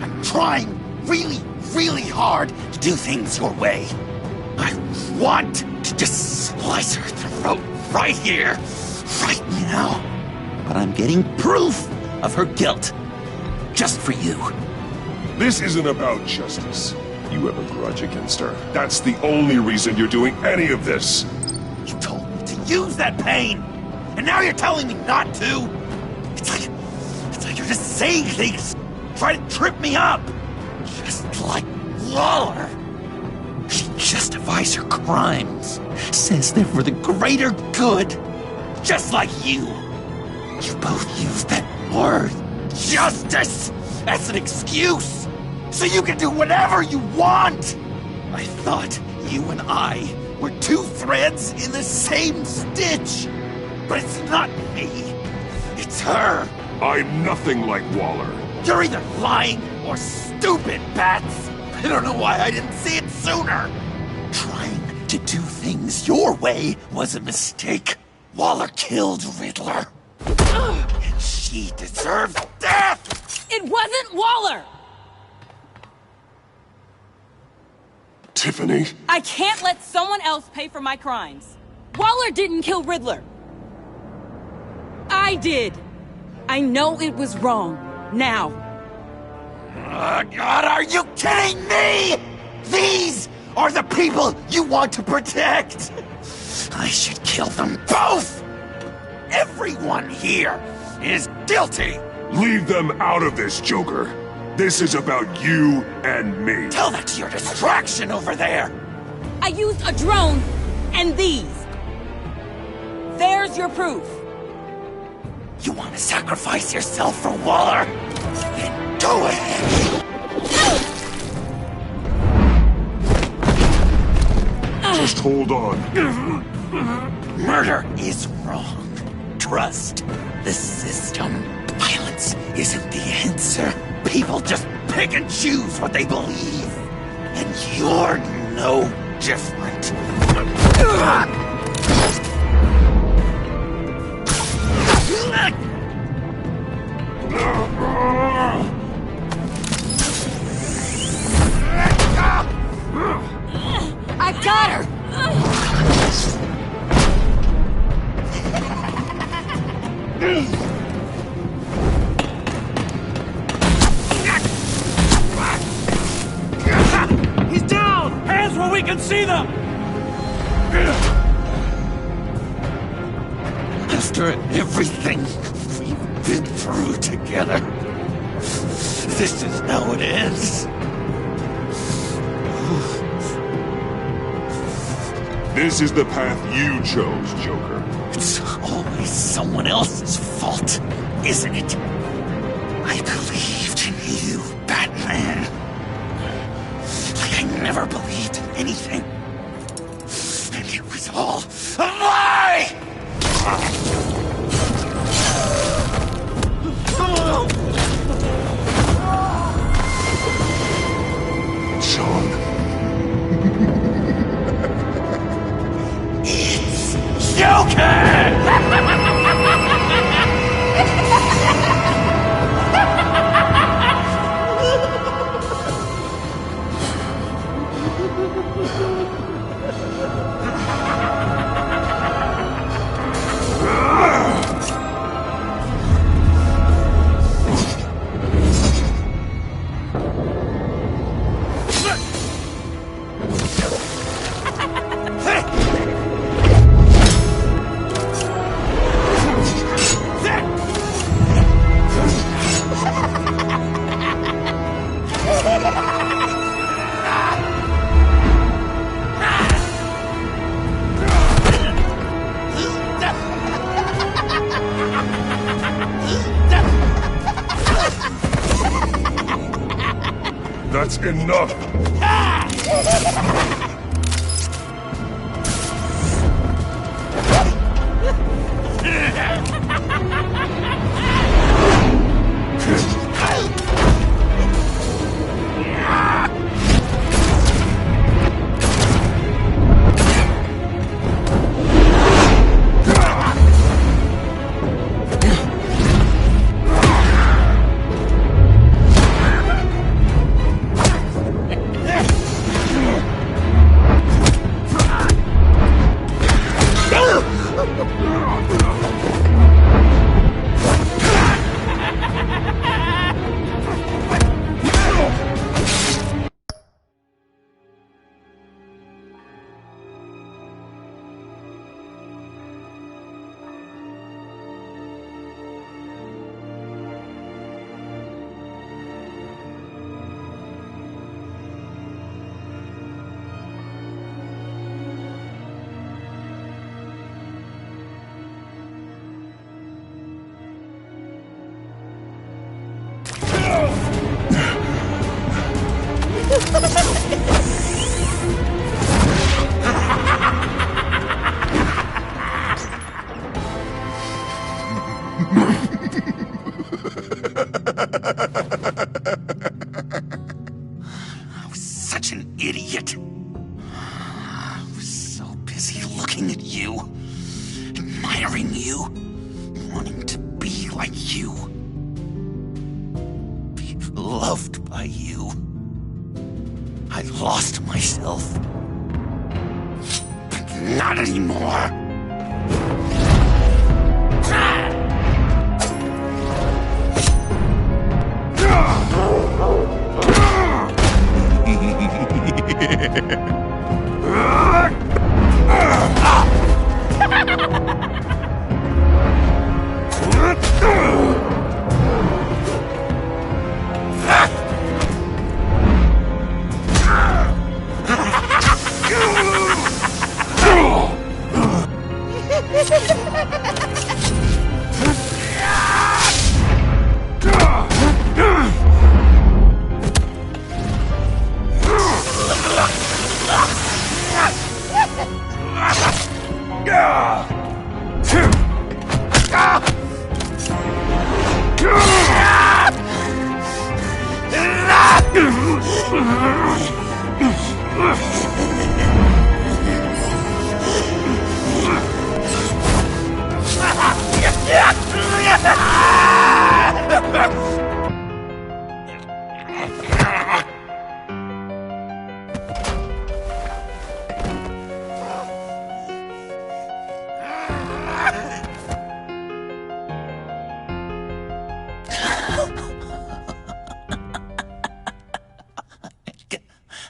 I'm trying really hard to do things your way. I want to just slice her throat right here, right now. But I'm getting proof of her guilt, just for you. This isn't about justice. You have a grudge against her. That's the only reason you're doing any of this. You told me to use that pain, and now you're telling me not to? It's like you're just saying things try to trip me up! Just like Waller. She justifies her crimes, says they're for the greater good, just like you. You both use that word, justice, as an excuse, so you can do whatever you want! I thought you and I were two threads in the same stitch, but it's not me, it's her. I'm nothing like Waller. You're either lying or stupid, Bats. I don't know why I didn't see it sooner. Trying to do things your way was a mistake. Waller killed Riddler. And she deserves death! It wasn't Waller! Tiffany? I can't let someone else pay for my crimes. Waller didn't kill Riddler. I did. I know it was wrong. Now. God, are you kidding me? These are the people you want to protect. I should kill them both. Everyone here is guilty. Leave them out of this, Joker. This is about you and me. Tell that to your distraction over there. I used a drone and these. There's your proof. You want to sacrifice yourself for Waller? Then go ahead. Just hold on. Murder is wrong. Trust the system. Violence isn't the answer. People just pick and choose what they believe. And you're no different. I got her! He's down! Hands where we can see them! After everything we've been through together, this is how it ends. This is the path you chose, Joker. It's always someone else's fault, isn't it? I believed in you, Batman. Like I never believed in anything. And it was all a lie! Sean. Joker! That's enough! I was such an idiot. I was so busy looking at you, admiring you, wanting to be like you, be loved by you. I lost myself. But not anymore.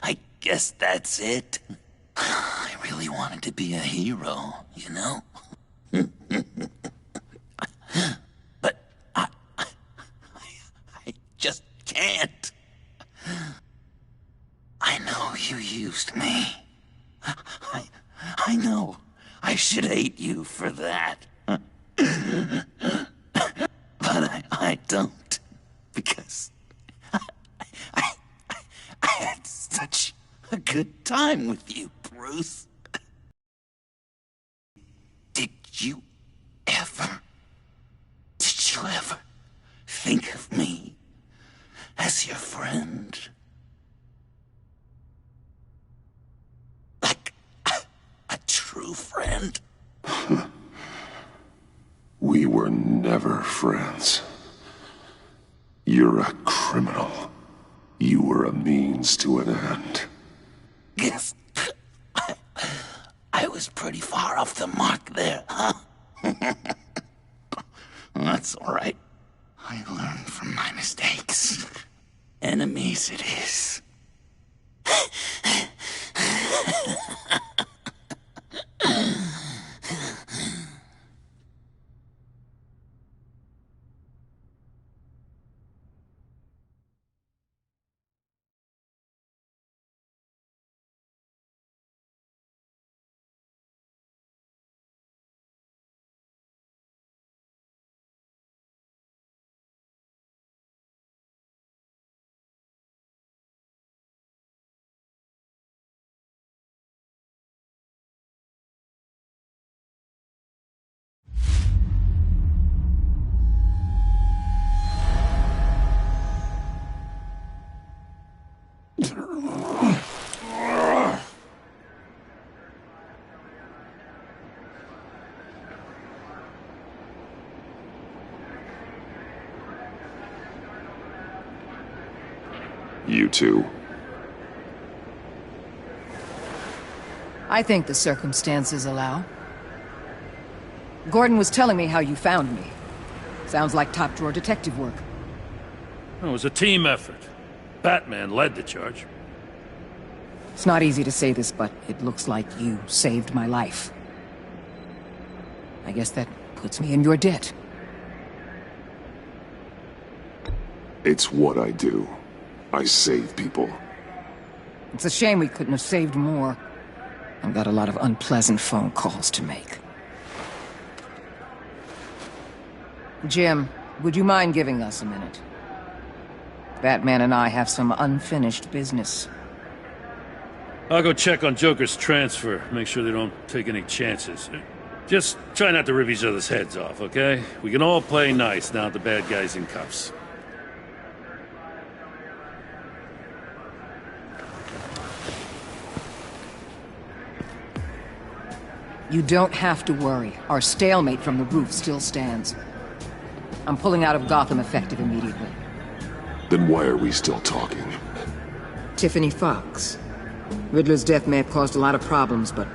I guess that's it. I really wanted to be a hero, you know? But I just can't. I know you used me. I know I should hate you for that. But I don't. Because I had such a good time with you, Bruce. Did you ever think of me as your friend? Like a true friend? We were never friends. You're a criminal. You were a means to an end. Yes. I was pretty far off the mark there, huh? That's all right. I learned from my mistakes. Enemies it is. You too. I think the circumstances allow. Gordon was telling me how you found me. Sounds like top-drawer detective work. It was a team effort. Batman led the charge. It's not easy to say this, but it looks like you saved my life. I guess that puts me in your debt. It's what I do. I save people. It's a shame we couldn't have saved more. I've got a lot of unpleasant phone calls to make. Jim, would you mind giving us a minute? Batman and I have some unfinished business. I'll go check on Joker's transfer, make sure they don't take any chances. Just try not to rip each other's heads off, okay? We can all play nice now that the bad guy's in cuffs. You don't have to worry. Our stalemate from the roof still stands. I'm pulling out of Gotham effective immediately. Then why are we still talking? Tiffany Fox. Riddler's death may have caused a lot of problems, but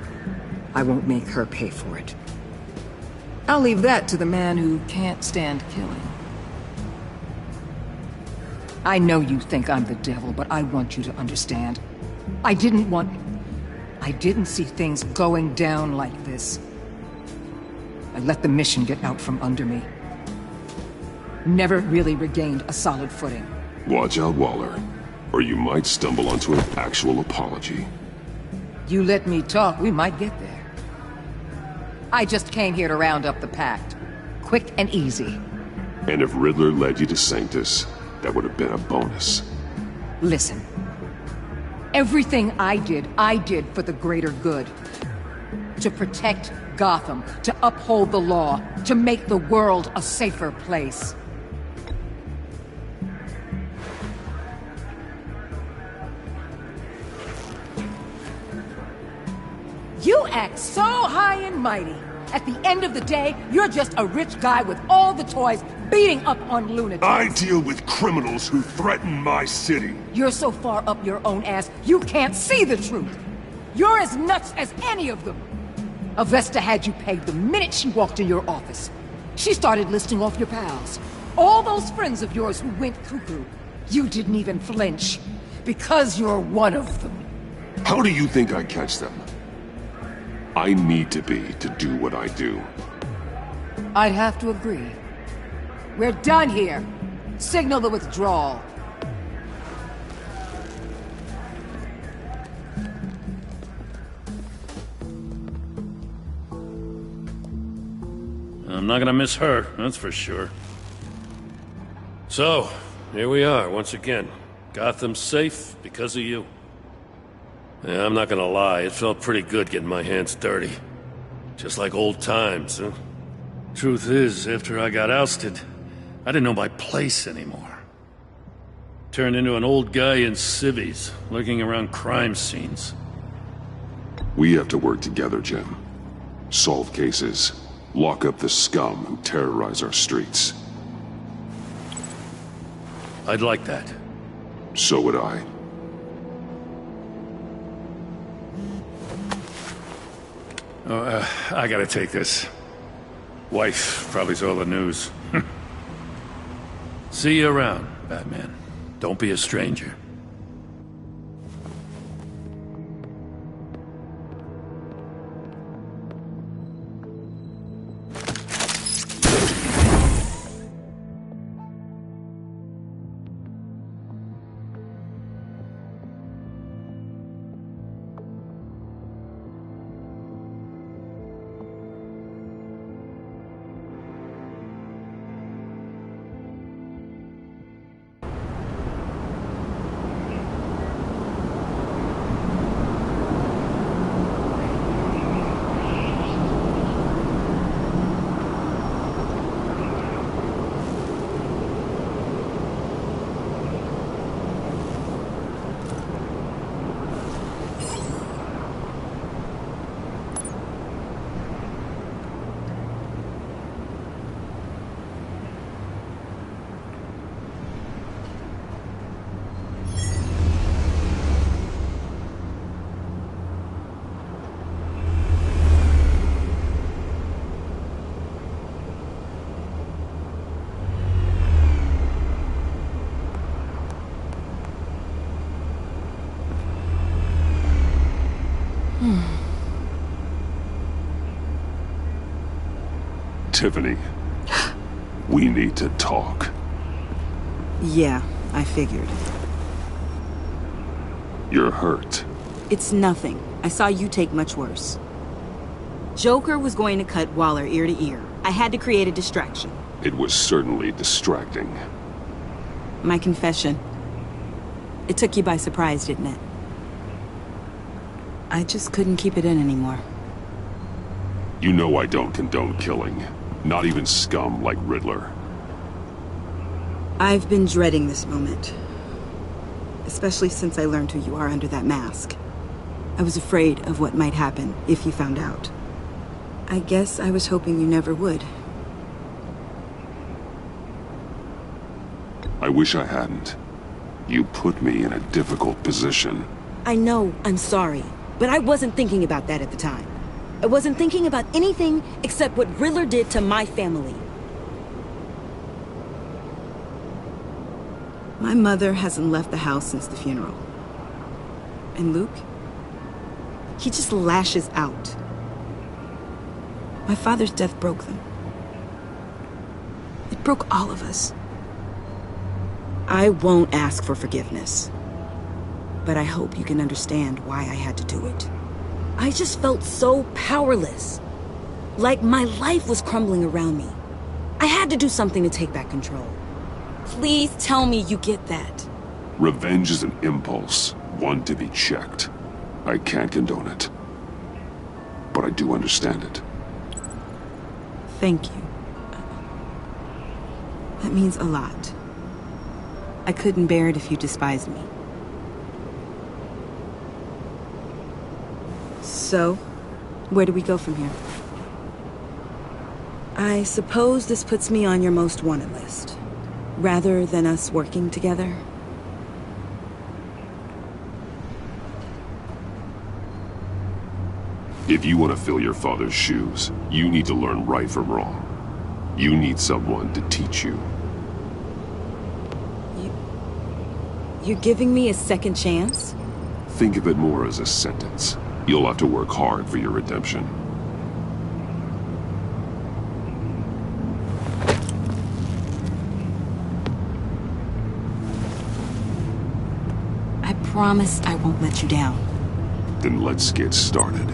I won't make her pay for it. I'll leave that to the man who can't stand killing. I know you think I'm the devil, but I want you to understand. I didn't see things going down like this. I let the mission get out from under me. Never really regained a solid footing. Watch out, Waller, or you might stumble onto an actual apology. You let me talk, we might get there. I just came here to round up the pact. Quick and easy. And if Riddler led you to Sanctus, that would have been a bonus. Listen. Everything I did for the greater good. To protect Gotham, to uphold the law, to make the world a safer place. You act so high and mighty. At the end of the day, you're just a rich guy with all the toys beating up on lunatics. I deal with criminals who threaten my city. You're so far up your own ass, you can't see the truth. You're as nuts as any of them. Avesta had you pegged the minute she walked in your office. She started listing off your pals. All those friends of yours who went cuckoo. You didn't even flinch. Because you're one of them. How do you think I catch them? I need to be to do what I do. I'd have to agree. We're done here. Signal the withdrawal. I'm not gonna miss her, that's for sure. So, here we are, once again. Gotham's safe because of you. Yeah, I'm not gonna lie, it felt pretty good getting my hands dirty. Just like old times, huh? Truth is, after I got ousted, I didn't know my place anymore. Turned into an old guy in civvies, lurking around crime scenes. We have to work together, Jim. Solve cases. Lock up the scum who terrorize our streets. I'd like that. So would I. I gotta take this. Wife probably saw the news. See you around, Batman. Don't be a stranger. Tiffany, we need to talk. Yeah, I figured. You're hurt. It's nothing. I saw you take much worse. Joker was going to cut Waller ear to ear. I had to create a distraction. It was certainly distracting. My confession. It took you by surprise, didn't it? I just couldn't keep it in anymore. You know I don't condone killing. Not even scum like Riddler. I've been dreading this moment. Especially since I learned who you are under that mask. I was afraid of what might happen if you found out. I guess I was hoping you never would. I wish I hadn't. You put me in a difficult position. I know, I'm sorry, but I wasn't thinking about that at the time. I wasn't thinking about anything except what Riddler did to my family. My mother hasn't left the house since the funeral. And Luke? He just lashes out. My father's death broke them. It broke all of us. I won't ask for forgiveness. But I hope you can understand why I had to do it. I just felt so powerless. Like my life was crumbling around me. I had to do something to take back control. Please tell me you get that. Revenge is an impulse, one to be checked. I can't condone it. But I do understand it. Thank you. That means a lot. I couldn't bear it if you despised me. So, where do we go from here? I suppose this puts me on your most wanted list, rather than us working together. If you want to fill your father's shoes, you need to learn right from wrong. You need someone to teach you. You're giving me a second chance? Think of it more as a sentence. You'll have to work hard for your redemption. I promise I won't let you down. Then let's get started.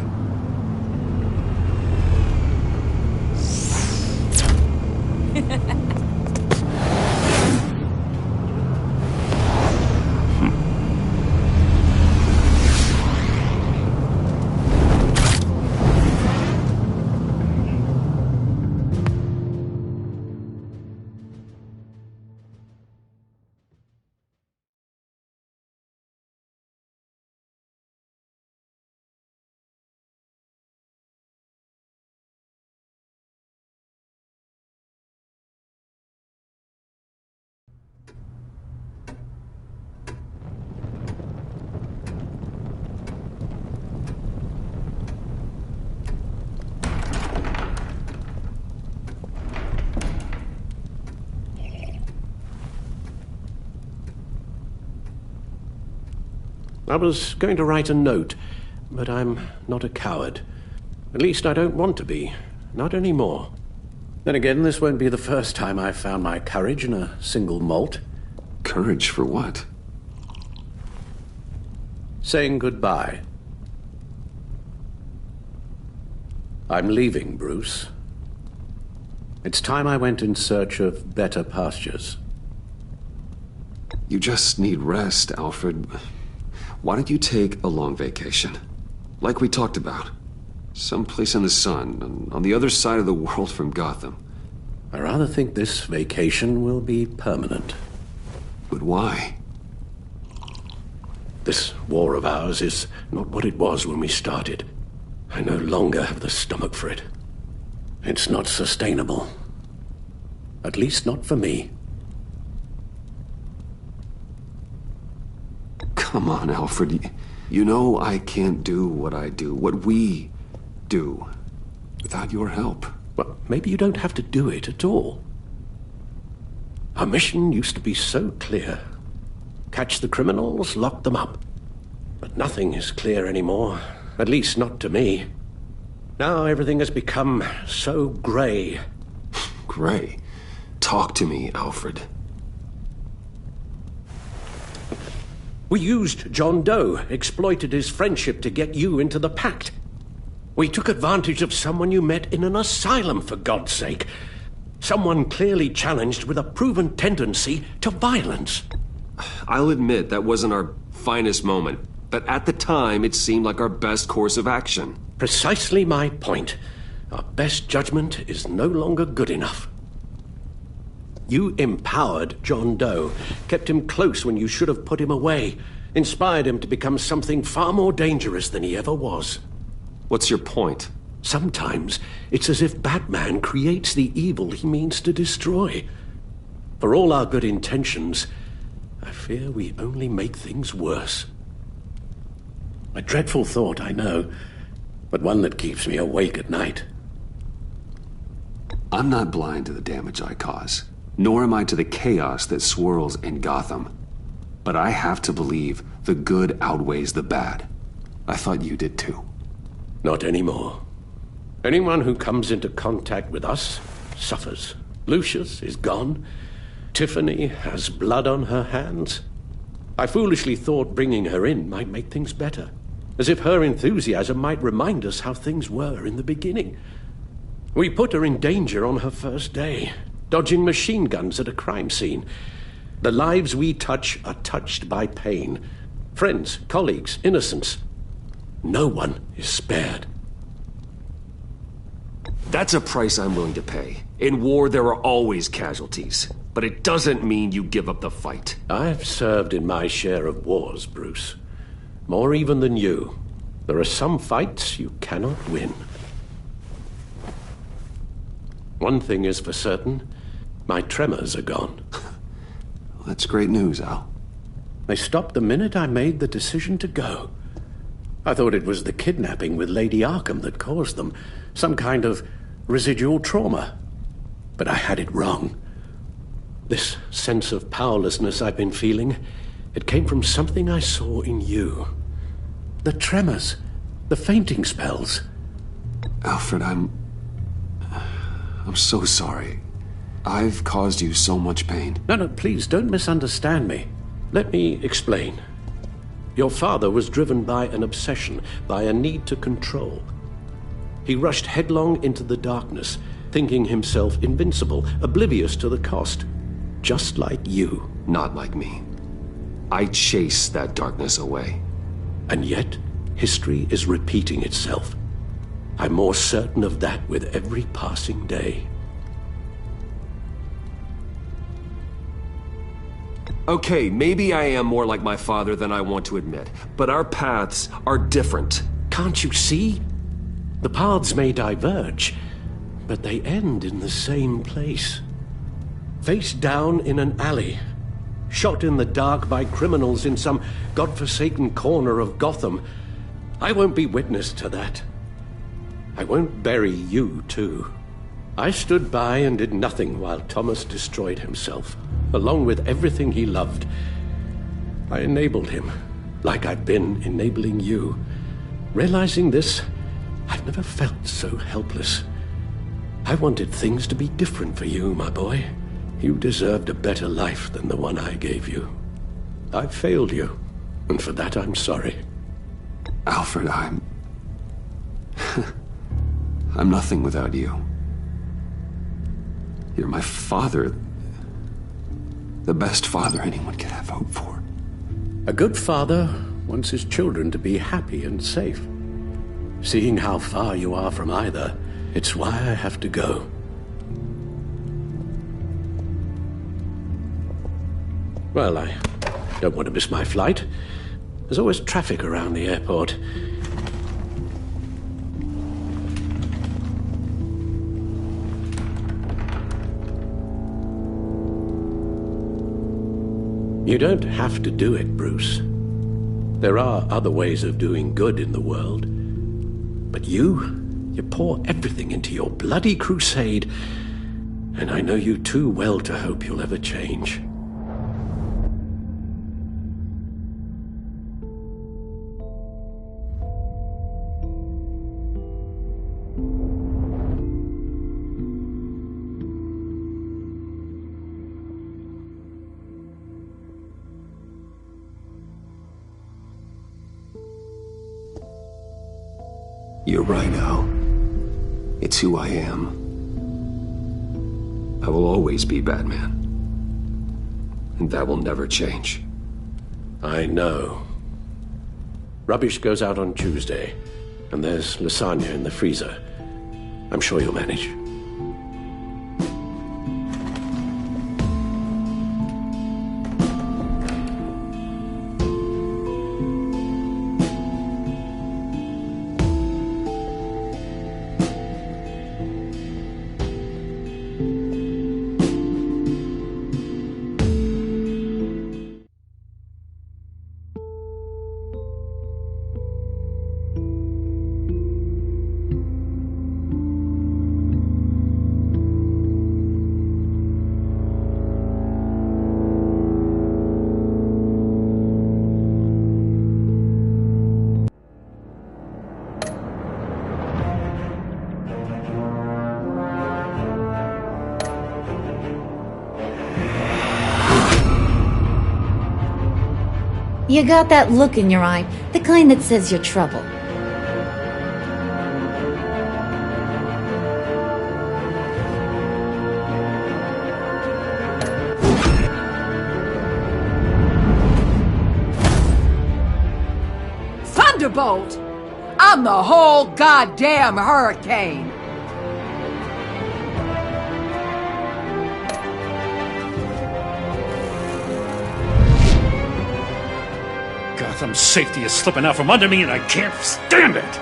I was going to write a note, but I'm not a coward. At least I don't want to be. Not anymore. Then again, this won't be the first time I've found my courage in a single malt. Courage for what? Saying goodbye. I'm leaving, Bruce. It's time I went in search of better pastures. You just need rest, Alfred. Why don't you take a long vacation? Like we talked about. Someplace in the sun, on the other side of the world from Gotham. I rather think this vacation will be permanent. But why? This war of ours is not what it was when we started. I no longer have the stomach for it. It's not sustainable. At least not for me. Come on, Alfred. You know I can't do what I do, what we do, without your help. Well, maybe you don't have to do it at all. Our mission used to be so clear. Catch the criminals, lock them up. But nothing is clear anymore, at least not to me. Now everything has become so gray. Gray? Talk to me, Alfred. We used John Doe, exploited his friendship to get you into the pact. We took advantage of someone you met in an asylum, for God's sake. Someone clearly challenged with a proven tendency to violence. I'll admit that wasn't our finest moment. but at the time it seemed like our best course of action. Precisely my point. Our best judgment is no longer good enough. You empowered John Doe, kept him close when you should have put him away, inspired him to become something far more dangerous than he ever was. What's your point? Sometimes it's as if Batman creates the evil he means to destroy. For all our good intentions, I fear we only make things worse. A dreadful thought, I know, but one that keeps me awake at night. I'm not blind to the damage I cause, nor am I to the chaos that swirls in Gotham. But I have to believe the good outweighs the bad. I thought you did too. Not anymore. Anyone who comes into contact with us suffers. Lucius is gone. Tiffany has blood on her hands. I foolishly thought bringing her in might make things better, as if her enthusiasm might remind us how things were in the beginning. We put her in danger on her first day, dodging machine guns at a crime scene. The lives we touch are touched by pain. Friends, colleagues, innocents. No one is spared. That's a price I'm willing to pay. In war, there are always casualties. But it doesn't mean you give up the fight. I've served in my share of wars, Bruce. More even than you. There are some fights you cannot win. One thing is for certain. My tremors are gone. Well, that's great news, Al. They stopped the minute I made the decision to go. I thought it was the kidnapping with Lady Arkham that caused them. Some kind of residual trauma. But I had it wrong. This sense of powerlessness I've been feeling, it came from something I saw in you. The tremors, the fainting spells. Alfred, I'm so sorry. I've caused you so much pain. No, please, don't misunderstand me. Let me explain. Your father was driven by an obsession, by a need to control. He rushed headlong into the darkness, thinking himself invincible, oblivious to the cost. Just like you. Not like me. I chased that darkness away. And yet, history is repeating itself. I'm more certain of that with every passing day. Okay, maybe I am more like my father than I want to admit, but our paths are different. Can't you see? The paths may diverge, but they end in the same place. Face down in an alley, shot in the dark by criminals in some godforsaken corner of Gotham. I won't be witness to that. I won't bury you, too. I stood by and did nothing while Thomas destroyed himself, along with everything he loved. I enabled him, like I've been enabling you. Realizing this, I've never felt so helpless. I wanted things to be different for you, my boy. You deserved a better life than the one I gave you. I failed you, and for that I'm sorry. Alfred, I'm nothing without you. You're my father. The best father anyone could have hoped for. A good father wants his children to be happy and safe. Seeing how far you are from either, it's why I have to go. Well, I don't want to miss my flight. There's always traffic around the airport. You don't have to do it, Bruce. There are other ways of doing good in the world. But you pour everything into your bloody crusade, and I know you too well to hope you'll ever change. You're right, Al. It's who I am. I will always be Batman. And that will never change. I know. Rubbish goes out on Tuesday, and there's lasagna in the freezer. I'm sure you'll manage. You got that look in your eye, the kind that says you're trouble. Thunderbolt! I'm the whole goddamn hurricane! Gotham's safety is slipping out from under me and I can't stand it!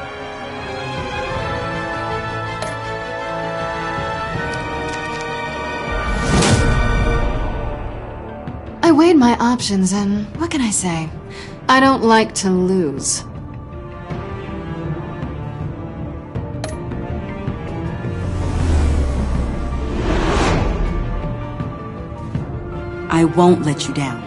I weighed my options and what can I say? I don't like to lose. I won't let you down.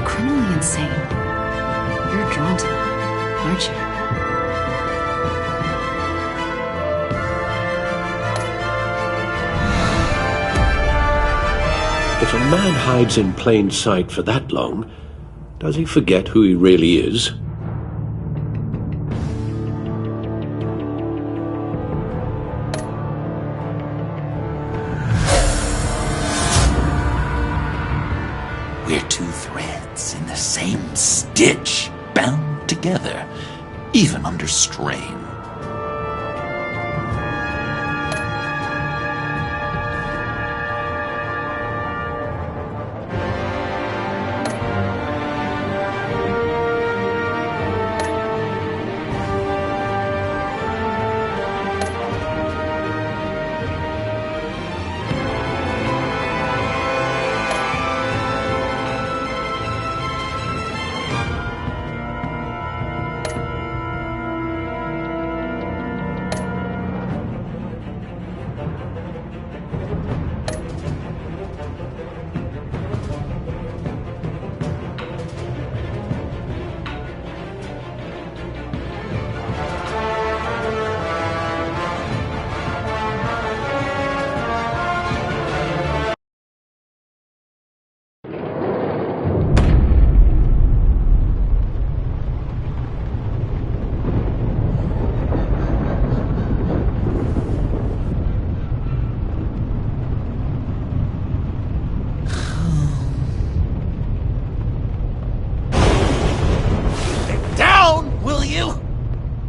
Criminally insane. You're drawn to them, aren't you? If a man hides in plain sight for that long, does he forget who he really is? We're two threads in the same stitch, bound together, even under strain.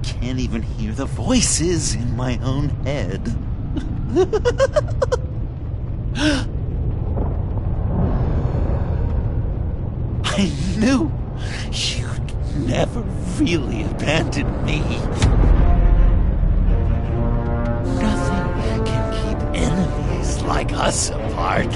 Can't even hear the voices in my own head. I knew you'd never really abandon me. Nothing can keep enemies like us apart.